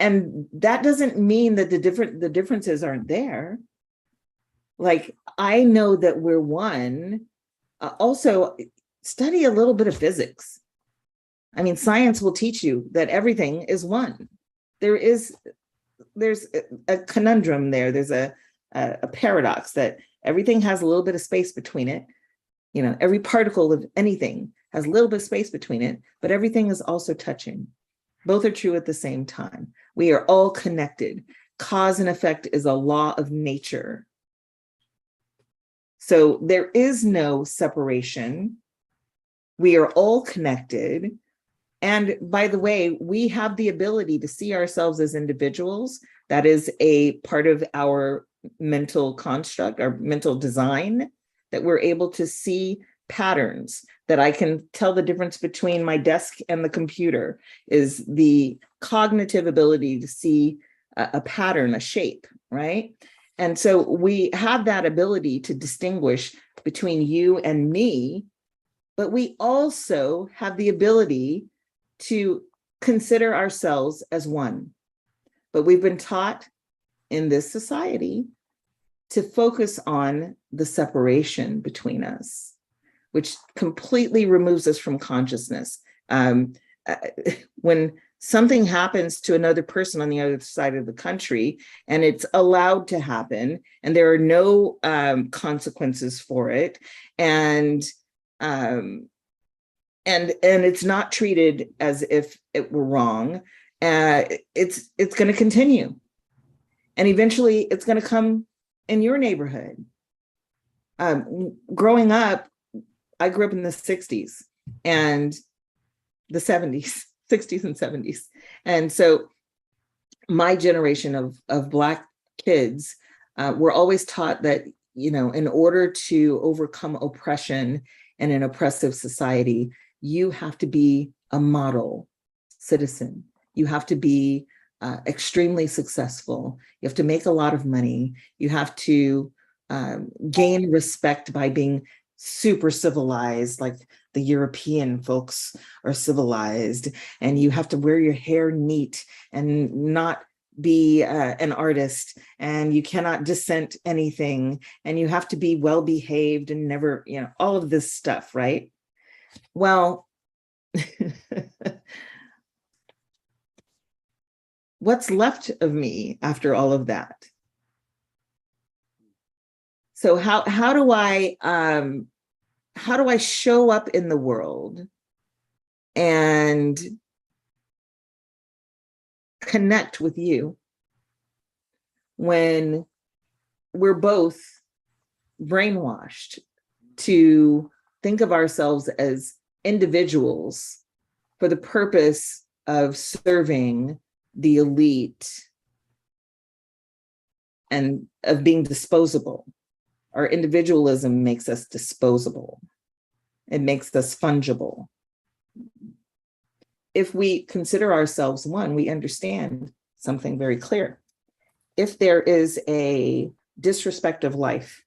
that doesn't mean that the differences aren't there. Like, I know that we're one. Also, study a little bit of physics. I mean, science will teach you that everything is one. There's a conundrum there. There's a paradox that everything has a little bit of space between it. You know, every particle of anything has a little bit of space between it, but everything is also touching. Both are true at the same time. We are all connected. Cause and effect is a law of nature. So there is no separation. We are all connected. And by the way, we have the ability to see ourselves as individuals. That is a part of our mental construct, our mental design, that we're able to see patterns, that I can tell the difference between my desk and the computer is the cognitive ability to see a pattern, a shape, right? And so we have that ability to distinguish between you and me, but we also have the ability to consider ourselves as one. But we've been taught in this society to focus on the separation between us, which completely removes us from consciousness. When something happens to another person on the other side of the country, and it's allowed to happen, and there are no consequences for it, and it's not treated as if it were wrong, it's going to continue, and eventually it's going to come in your neighborhood. Growing up, I grew up in the 60s and the 70s, 60s and 70s. And so my generation of Black kids were always taught that, you know, in order to overcome oppression in an oppressive society, you have to be a model citizen. You have to be extremely successful. You have to make a lot of money. You have to gain respect by being super civilized, like the European folks are civilized, and you have to wear your hair neat and not be an artist, and you cannot dissent anything, and you have to be well behaved and never, you know, all of this stuff, right? Well, what's left of me after all of that? So how do I show up in the world and connect with you when we're both brainwashed to think of ourselves as individuals for the purpose of serving the elite and of being disposable. Our individualism makes us disposable. It makes us fungible. If we consider ourselves one, we understand something very clear. If there is a disrespect of life,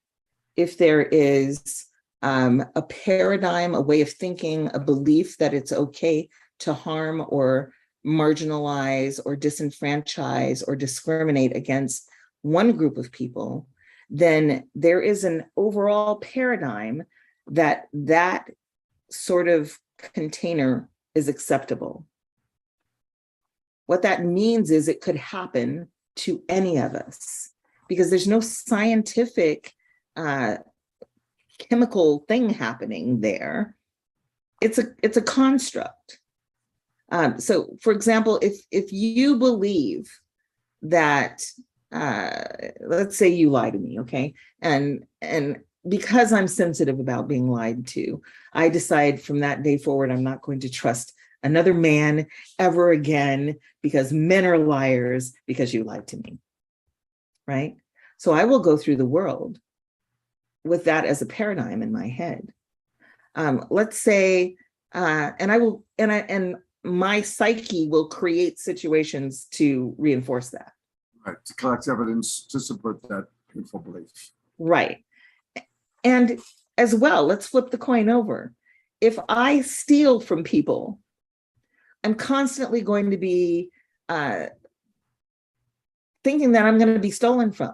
if there is a paradigm, a way of thinking, a belief that it's okay to harm or marginalize or disenfranchise or discriminate against one group of people, then there is an overall paradigm that that sort of container is acceptable. What that means is it could happen to any of us because there's no scientific chemical thing happening there. It's a construct. So, for example, if you believe that, let's say you lie to me, okay, and because I'm sensitive about being lied to, I decide from that day forward I'm not going to trust another man ever again because men are liars because you lied to me, right? So I will go through the world with that as a paradigm in my head. Let's say, and my psyche will create situations to reinforce that. Right, to collect evidence to support that painful belief. Right. And as well, let's flip the coin over. If I steal from people, I'm constantly going to be thinking that I'm going to be stolen from.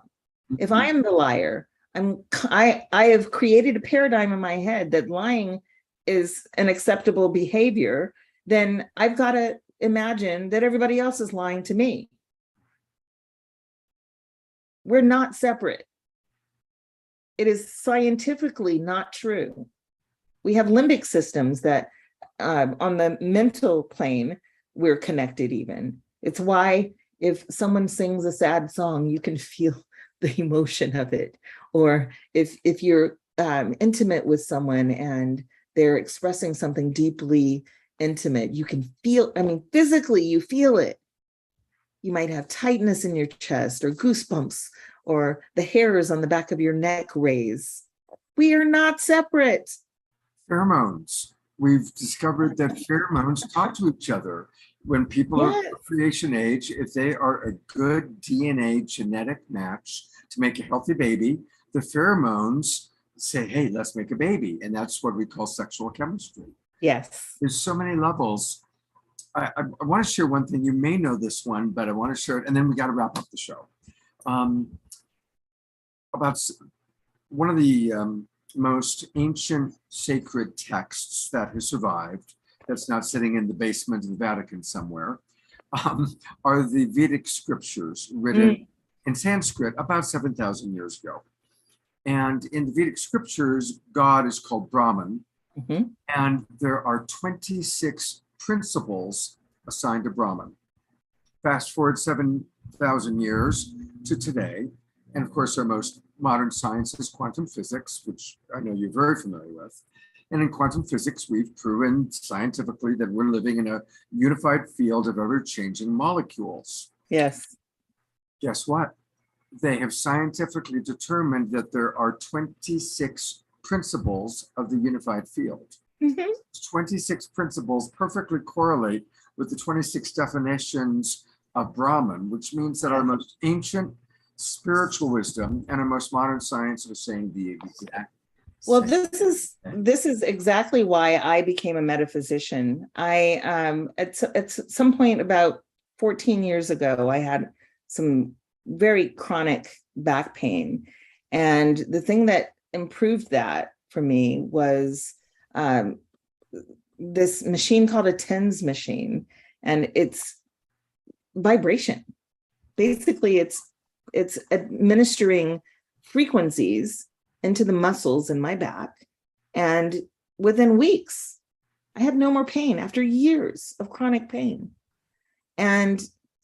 If I am the liar, I have created a paradigm in my head that lying is an acceptable behavior, then I've got to imagine that everybody else is lying to me. We're not separate. It is scientifically not true. We have limbic systems that on the mental plane, we're connected even. It's why if someone sings a sad song, you can feel the emotion of it. Or if you're intimate with someone and they're expressing something deeply intimate, you can feel, I mean, physically you feel it. You might have tightness in your chest or goosebumps or the hairs on the back of your neck raise. We are not separate. Pheromones. We've discovered that pheromones talk to each other. When people are creation age, if they are a good DNA genetic match to make a healthy baby, the pheromones say, hey, let's make a baby. And that's what we call sexual chemistry. Yes. There's so many levels. I want to share one thing. You may know this one, but I want to share it. And then we got to wrap up the show. About one of the most ancient sacred texts that has survived, that's not sitting in the basement of the Vatican somewhere, are the Vedic scriptures written in Sanskrit about 7,000 years ago. And in the Vedic scriptures, God is called Brahman, and there are 26 principles assigned to Brahman. Fast forward 7,000 years to today, and of course our most modern science is quantum physics, which I know you're very familiar with. And in quantum physics, we've proven scientifically that we're living in a unified field of ever-changing molecules. Yes. Guess what? They have scientifically determined that there are 26 principles of the unified field. 26 principles perfectly correlate with the 26 definitions of Brahman, which means that our most ancient spiritual wisdom and our most modern science are saying the exact. Well, this is exactly why I became a metaphysician. I at some point about 14 years ago, I had some very chronic back pain, and the thing that improved that for me was this machine called a TENS machine, and it's vibration. Basically, it's administering frequencies into the muscles in my back. And within weeks, I had no more pain after years of chronic pain. And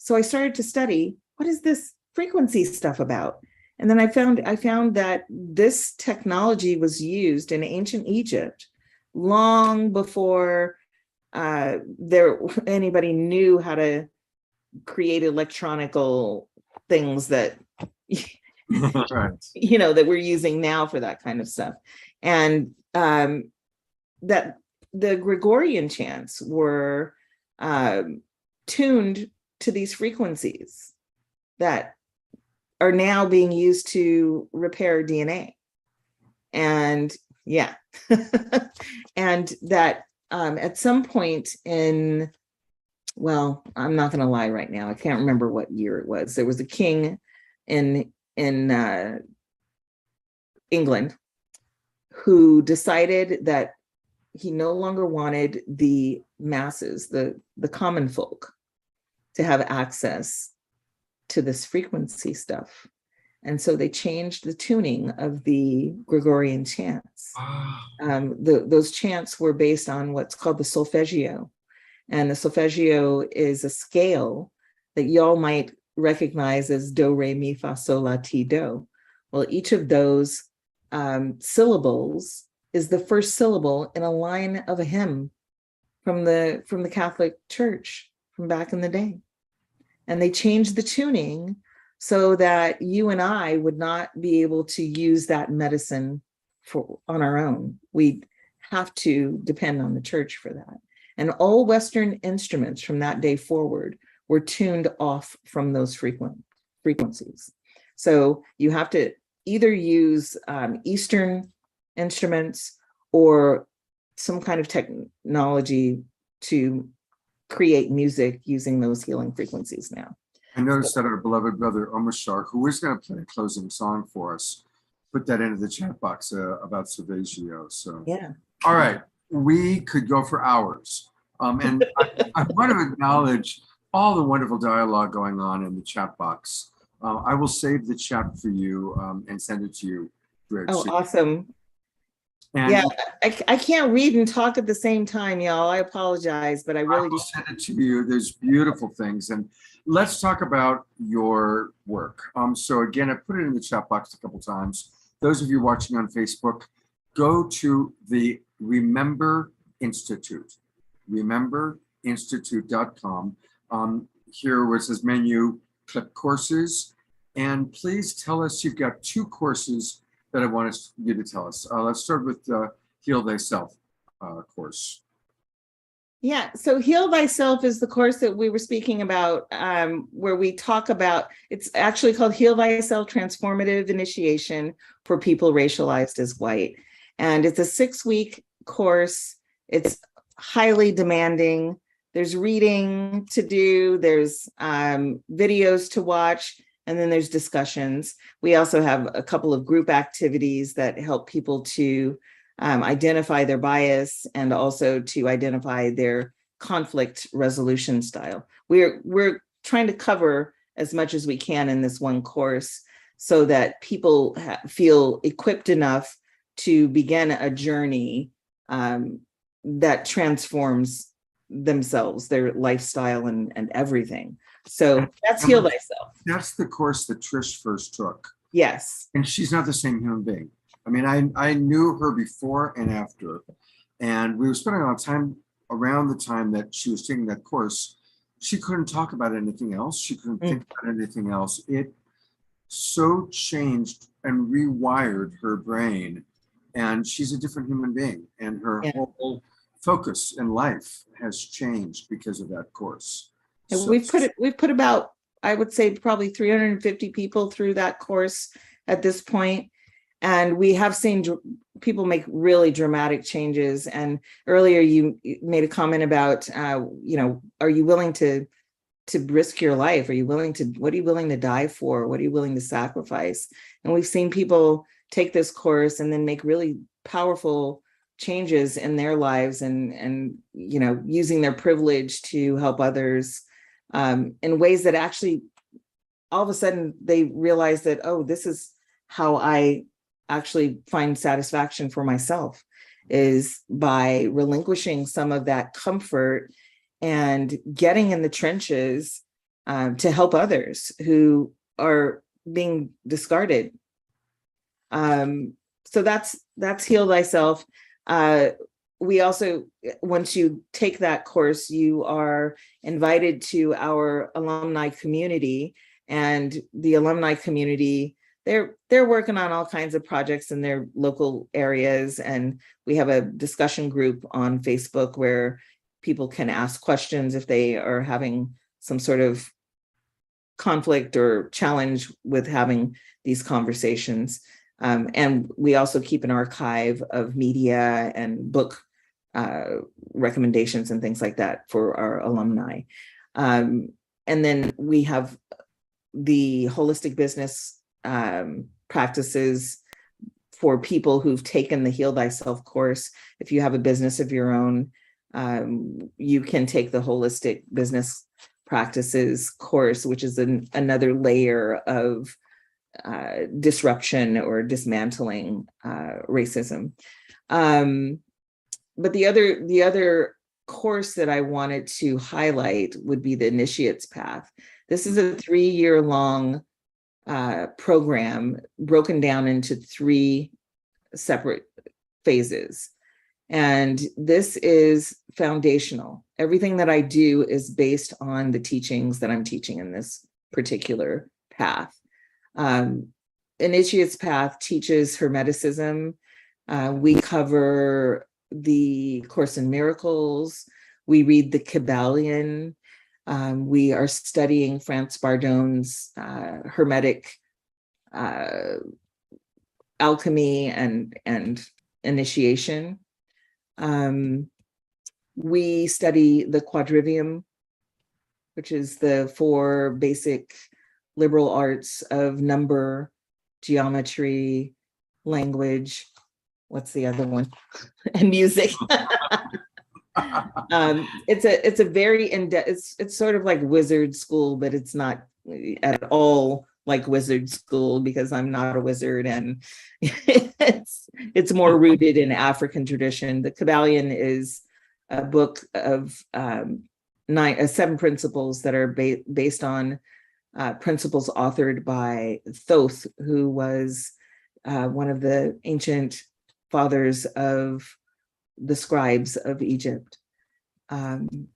So I started to study, what is this frequency stuff about? And then I found that this technology was used in ancient Egypt long before anybody knew how to create electronical things that Right. that we're using now for that kind of stuff. And that the Gregorian chants were tuned to these frequencies that are now being used to repair DNA. And yeah, and that at some point in, well, I'm not going to lie right now, I can't remember what year it was. There was a king in England who decided that he no longer wanted the masses, the common folk, to have access to this frequency stuff. And so they changed the tuning of the Gregorian chants. Those chants were based on what's called the solfeggio. And the solfeggio is a scale that y'all might recognize as do, re, mi, fa, sol, la, ti, do. Well, each of those syllables is the first syllable in a line of a hymn from the Catholic Church from back in the day. And they changed the tuning so that you and I would not be able to use that medicine on our own. We'd have to depend on the church for that. And all Western instruments from that day forward were tuned off from those frequencies. So you have to either use Eastern instruments or some kind of technology to create music using those healing frequencies now. I noticed that our beloved brother Omashar, who is going to play a closing song for us, put that into the chat box about Cervagio. So yeah. All right, we could go for hours. And I want to acknowledge all the wonderful dialogue going on in the chat box. I will save the chat for you and send it to you, Brig. Oh, awesome. And yeah, I can't read and talk at the same time, y'all. I apologize, but I really will send it to you. There's beautiful things. And let's talk about your work. So again, I put it in the chat box a couple times. Those of you watching on Facebook, go to the Remember Institute, rememberinstitute.com. Here where it says menu, click courses, and please tell us, you've got 2 courses that I want you to tell us. Let's start with the Heal Thyself course. Yeah, so Heal Thyself is the course that we were speaking about, where we talk about, it's actually called Heal Thyself Transformative Initiation for People Racialized as White. And it's a 6-week course. It's highly demanding. There's reading to do, there's videos to watch, and then there's discussions. We also have a couple of group activities that help people to identify their bias and also to identify their conflict resolution style. We're trying to cover as much as we can in this one course so that people feel equipped enough to begin a journey that transforms themselves, their lifestyle and everything. So that's Heal Thyself. That's the course that Trish first took. Yes. And she's not the same human being. I mean, I knew her before and after, and we were spending a lot of time around the time that she was taking that course. She couldn't talk about anything else. She couldn't think about anything else. It so changed and rewired her brain, and she's a different human being, and her whole focus in life has changed because of that course. And So- we've put about, I would say, probably 350 people through that course at this point. And we have seen people make really dramatic changes. And earlier you made a comment about, are you willing to risk your life? What are you willing to die for? What are you willing to sacrifice? And we've seen people take this course and then make really powerful changes in their lives and using their privilege to help others in ways that actually all of a sudden they realize that, oh, this is how I actually find satisfaction for myself, is by relinquishing some of that comfort and getting in the trenches to help others who are being discarded. So that's Heal Thyself. We also, once you take that course, you are invited to our alumni community, and the alumni community, they're working on all kinds of projects in their local areas. And we have a discussion group on Facebook where people can ask questions if they are having some sort of conflict or challenge with having these conversations. And we also keep an archive of media and book recommendations and things like that for our alumni. And then we have the holistic business practices for people who've taken the Heal Thyself course. If you have a business of your own, you can take the holistic business practices course, which is another layer of disruption or dismantling racism. But the other course that I wanted to highlight would be the Initiate's Path. This is a 3-year-long program broken down into 3 separate phases. And this is foundational. Everything that I do is based on the teachings that I'm teaching in this particular path. Initiate's Path teaches Hermeticism. We cover the Course in Miracles. We read the Kabbalion. We are studying Franz Bardon's Hermetic alchemy and initiation. We study the Quadrivium, which is the 4 basic liberal arts of number, geometry, language. What's the other one? And music. It's a very in-depth, it's sort of like wizard school, but it's not at all like wizard school because I'm not a wizard, and it's more rooted in African tradition. The Kabbalion is a book of 7 principles that are based on principles authored by Thoth, who was one of the ancient fathers of the scribes of Egypt. And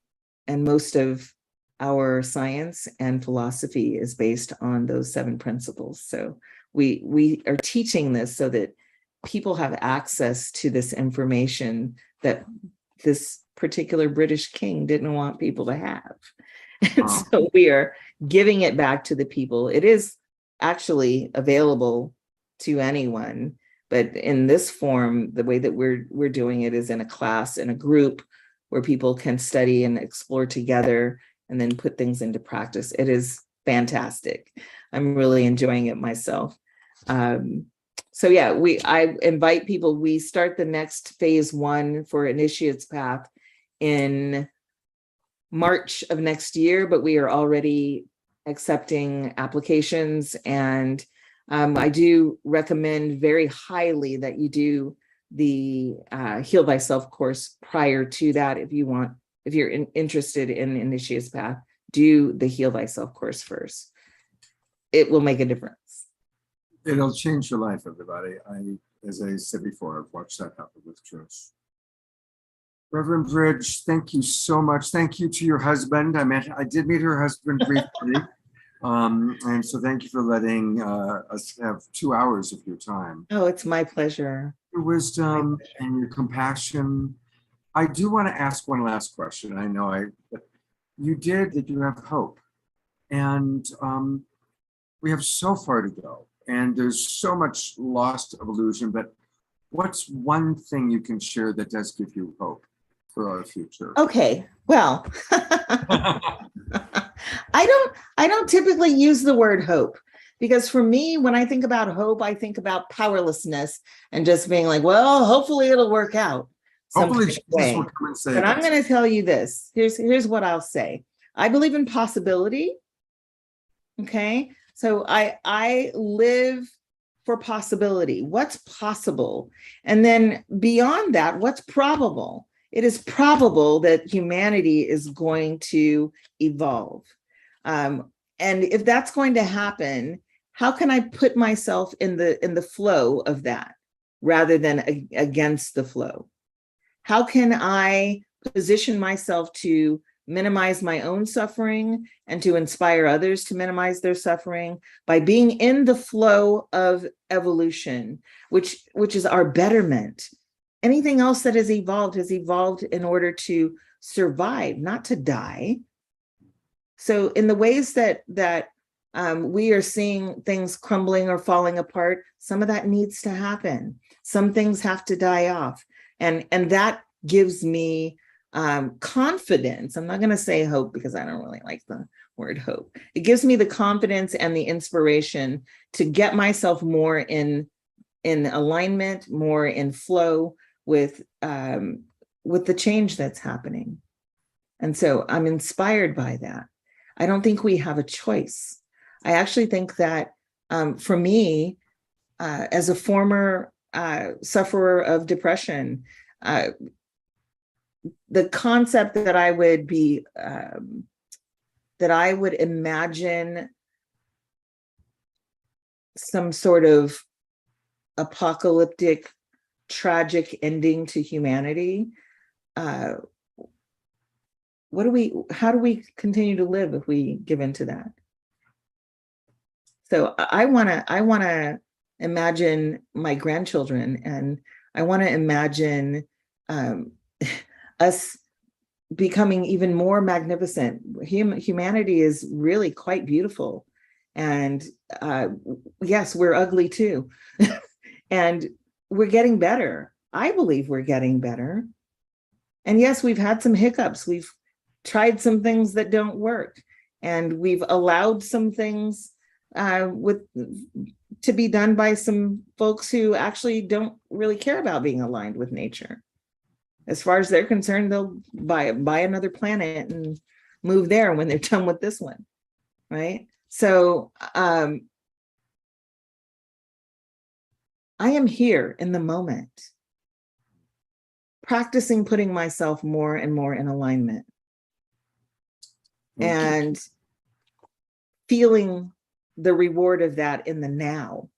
most of our science and philosophy is based on those 7 principles. So we are teaching this so that people have access to this information that this particular British king didn't want people to have. And so we are giving it back to the people. It is actually available to anyone, but in this form, the way that we're doing it is in a class, in a group where people can study and explore together and then put things into practice. It is fantastic. I'm really enjoying it myself. So yeah, I invite people. We start the next phase 1 for Initiate's Path in March of next year, but we are already accepting applications. And I do recommend very highly that you do the Heal Thyself course prior to that. If you're interested in Initiate's Path, do the Heal Thyself course first. It will make a difference. It'll change your life, everybody. As I said before, I've watched that happen with Trish. Reverend Bridge, thank you so much. Thank you to your husband. I did meet her husband briefly. And so thank you for letting us have 2 hours of your time. Oh, it's my pleasure. Your wisdom and your compassion. I do want to ask one last question. I know that you have hope. And we have so far to go. And there's so much lost of illusion, but what's one thing you can share that does give you hope for our future? Okay, well, I don't typically use the word hope, because for me, when I think about hope, I think about powerlessness and just being like, well, hopefully it'll work out. Hopefully Jesus will come and say But I'm going to tell you this. Here's what I'll say. I believe in possibility. Okay. So I live for possibility. What's possible? And then beyond that, what's probable? It is probable that humanity is going to evolve. And if that's going to happen, how can I put myself in the flow of that rather than against the flow? How can I position myself to minimize my own suffering and to inspire others to minimize their suffering by being in the flow of evolution, which is our betterment? Anything else that has evolved in order to survive, not to die. So in the ways that we are seeing things crumbling or falling apart, some of that needs to happen. Some things have to die off. And that gives me confidence. I'm not going to say hope because I don't really like the word hope. It gives me the confidence and the inspiration to get myself more in alignment, more in flow with the change that's happening. And so I'm inspired by that. I don't think we have a choice. I actually think that for me, as a former sufferer of depression, the concept that I would be, that I would imagine some sort of apocalyptic, tragic ending to humanity. How do we continue to live if we give into that? So I want to imagine my grandchildren, and I want to imagine us becoming even more magnificent. Humanity is really quite beautiful. And yes, we're ugly too. And we're getting better. I believe we're getting better. And yes, we've had some hiccups. We've tried some things that don't work. And we've allowed some things to be done by some folks who actually don't really care about being aligned with nature. As far as they're concerned, they'll buy another planet and move there when they're done with this one, right? So I am here in the moment, practicing putting myself more and more in alignment and feeling the reward of that in the now.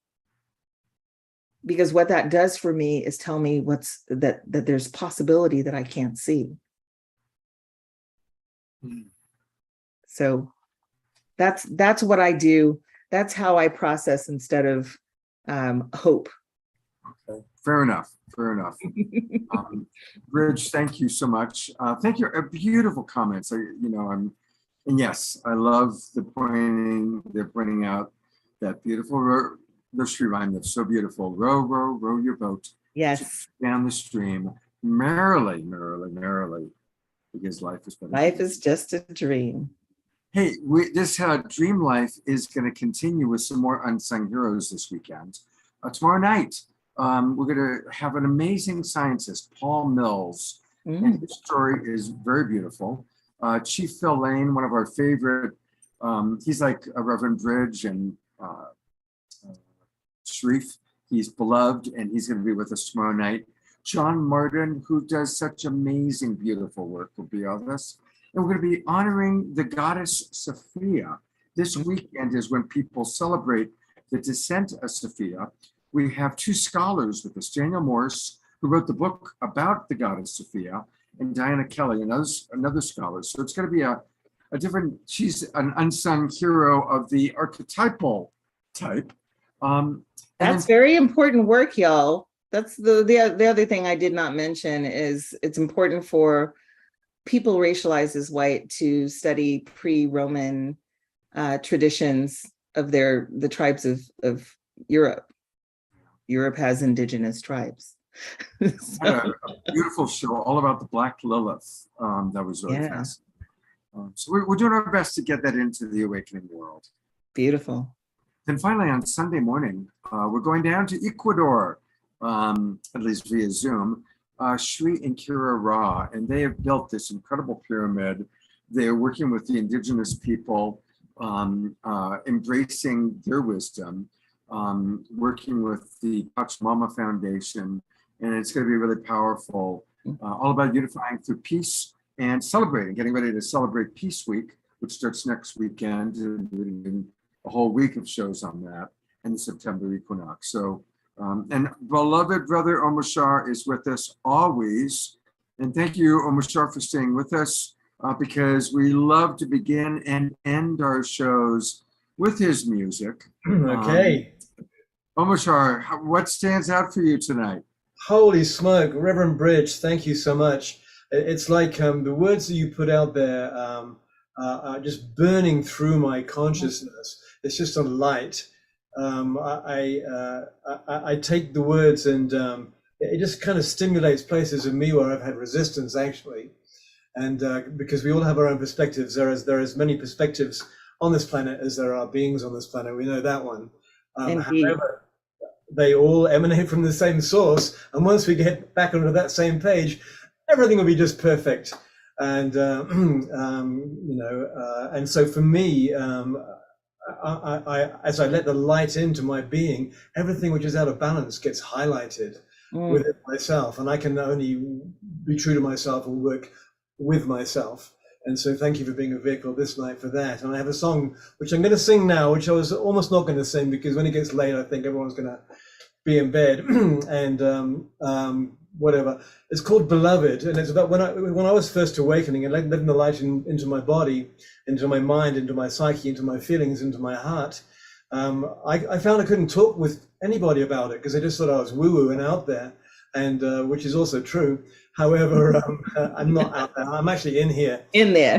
Because what that does for me is tell me that there's possibility that I can't see. So that's what I do. That's how I process instead of hope. Okay, fair enough. Bridge, thank you so much. Thank you. Beautiful comments. And yes, I love they're pointing out that beautiful nursery rhyme that's so beautiful. Row, row, row your boat. Yes. Down the stream, merrily, merrily, merrily, because life is better. Life is just a dream. Hey, this dream life is going to continue with some more unsung heroes this weekend. Tomorrow night, we're going to have an amazing scientist, Paul Mills, and his story is very beautiful. Chief Phil Lane, one of our favorite, he's like a Reverend Bridge and Shariff. He's beloved, and he's going to be with us tomorrow night. John Martin, who does such amazing, beautiful work, will be with us. And we're going to be honoring the goddess Sophia. This weekend is when people celebrate the descent of Sophia. We have two scholars with us, Daniel Morse, who wrote the book about the goddess Sophia, and Diana Kelly, another scholar. So it's going to be a different, she's an unsung hero of the archetypal type. That's very important work, y'all. That's the other thing I did not mention is it's important for people racialized as white to study pre-Roman traditions of the tribes of Europe. Europe has indigenous tribes. A beautiful show all about the Black Lilith. That was really fascinating. So we're doing our best to get that into the awakening world. Beautiful. Then finally on Sunday morning, we're going down to Ecuador, at least via Zoom, Sri and Kira Ra, and they have built this incredible pyramid. They're working with the indigenous people, embracing their wisdom, working with the Pachamama Foundation, and it's going to be really powerful, all about unifying through peace and celebrating, getting ready to celebrate Peace Week which starts next weekend, and a whole week of shows on that, and the September equinox. So, and beloved brother Omashar is with us always. And thank you, Omashar, for staying with us, because we love to begin and end our shows with his music. Okay. Omashar, what stands out for you tonight? Holy smoke, Reverend Bridge, thank you so much. It's like the words that you put out there are just burning through my consciousness. It's just a light. I take the words and it just kind of stimulates places in me where I've had resistance, actually. And because we all have our own perspectives, there is many perspectives on this planet as there are beings on this planet. We know that one. However, they all emanate from the same source. And once we get back onto that same page, everything will be just perfect. And, and so for me, as I let the light into my being, everything which is out of balance gets highlighted within myself. And I can only be true to myself and work with myself. And so thank you for being a vehicle this night for that. And I have a song which I'm going to sing now, which I was almost not going to sing because when it gets late, I think everyone's going to be in bed and whatever. It's called Beloved, and it's about when I was first awakening and letting the light into my body, into my mind, into my psyche, into my feelings, into my heart. I found I couldn't talk with anybody about it because they just thought I was woo-woo and out there, and which is also true. However, I'm not out there. I'm actually in here. In there.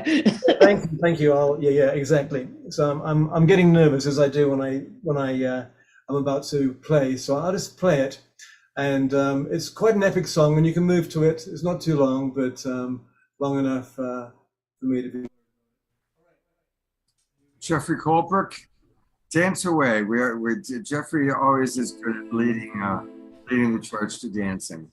Thank you. Yeah, exactly. So I'm getting nervous as I do when I'm about to play. So I'll just play it, and it's quite an epic song, and you can move to it. It's not too long, but long enough for me to be. Jeffrey Colebrook, dance away. Jeffrey always is good at leading the charge to dancing.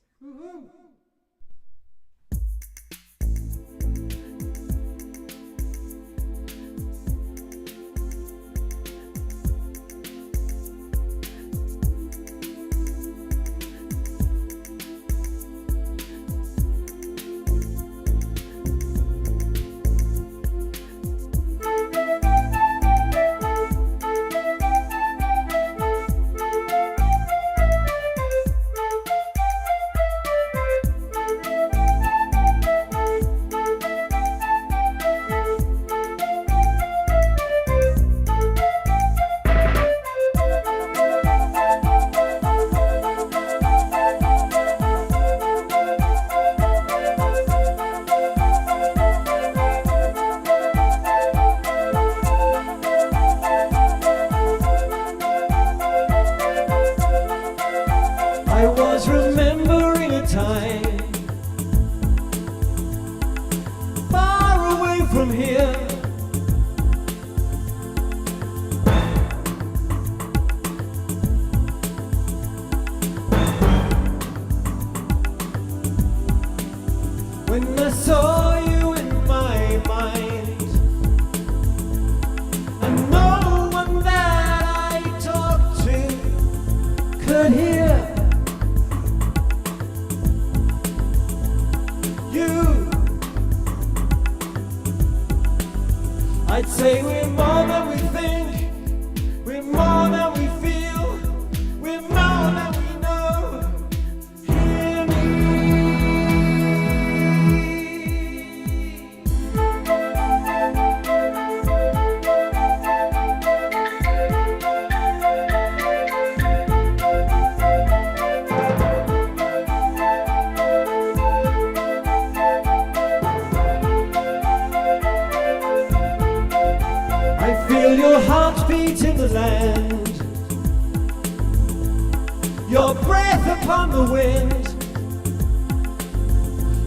Your breath upon the wind,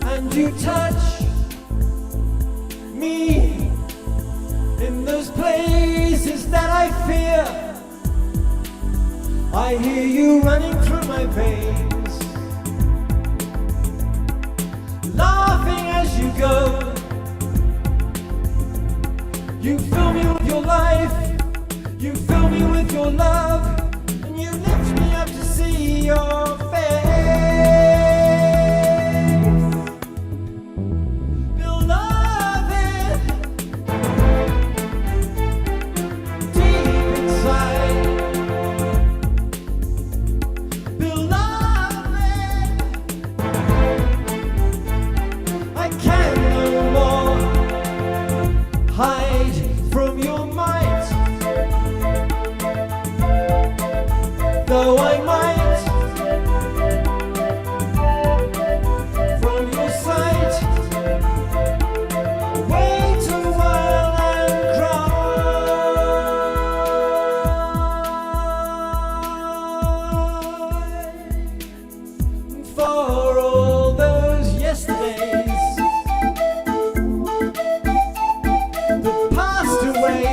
and you touch me in those places that I fear. I hear you running through my veins, laughing as you go. You fill me with your life, you fill me with your love, and you lift me up to see your face. Beloved, though I might from your sight away to while and cry for all those yesterdays that passed away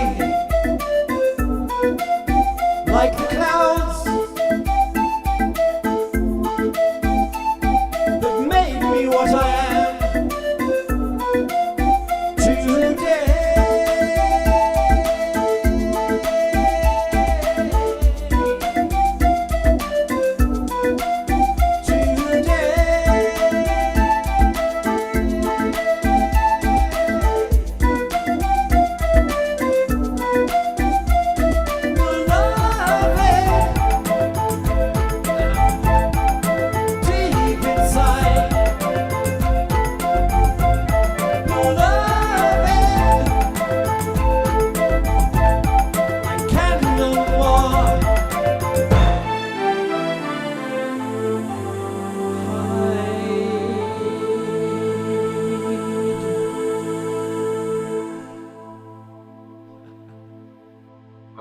like the clouds that made me what I am today.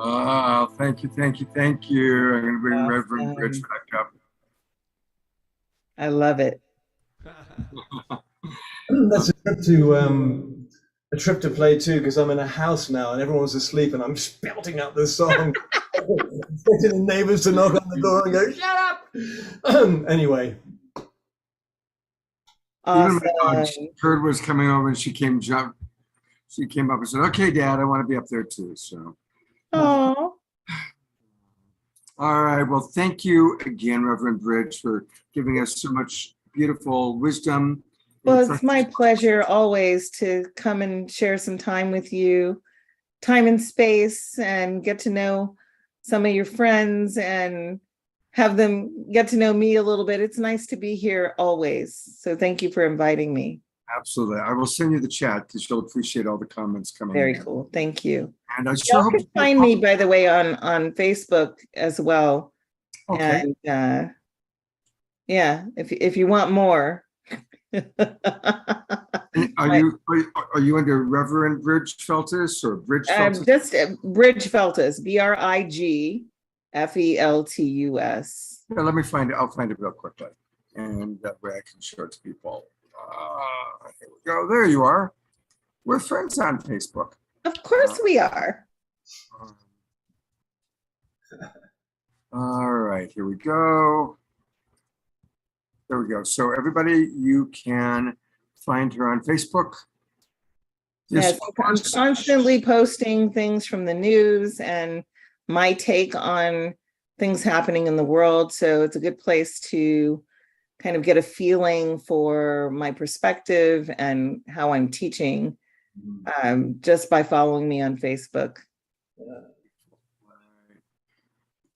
Oh, thank you, thank you, thank you. I'm going to bring Reverend Bridge back up. I love it. That's a trip to play too, because I'm in a house now and everyone's asleep and I'm spouting out this song, expecting the neighbors to knock on the door and go, "Shut up!" Anyway, Even my dog, Kurt was coming over and she came up and said, "Okay, Dad, I want to be up there too." So. Oh. All right. Well, thank you again, Reverend Bridge, for giving us so much beautiful wisdom. Well, it's my pleasure always to come and share some time with you, time and space, and get to know some of your friends and have them get to know me a little bit. It's nice to be here always. So thank you for inviting me. Absolutely. I will send you the chat because you'll appreciate all the comments coming Very in. cool. Thank you. And I sure Y'all hope can find me, by the way, on Facebook as well. Okay. And yeah, if you want more. Are you under Reverend Bridge Feltus or Bridge Feltus? Just Bridge Feltus, Brigfeltus. Yeah, let me find it. I'll find it real quickly. And that way I can show it to people. Here we go. There you are. We're friends on Facebook. Of course we are. All right, here we go. There we go. So everybody, you can find her on Facebook. Yes, I'm constantly posting things from the news and my take on things happening in the world. So it's a good place to kind of get a feeling for my perspective and how I'm teaching just by following me on Facebook.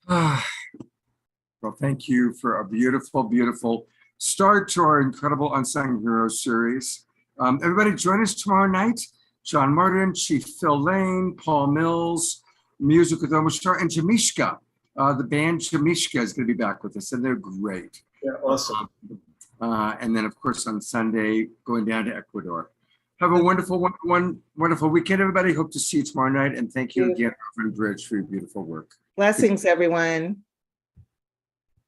Well, thank you for a beautiful, beautiful start to our incredible Unsung Heroes series. Everybody join us tomorrow night. John Martin, Chief Phil Lane, Paul Mills, Music with Omashar, and Jamishka. The band Jamishka is going to be back with us, and they're great. Yeah, awesome. And then, of course, on Sunday, going down to Ecuador. Have a wonderful, wonderful weekend, everybody. Hope to see you tomorrow night. And thank you again, Reverend Bridge, for your beautiful work. Blessings, everyone.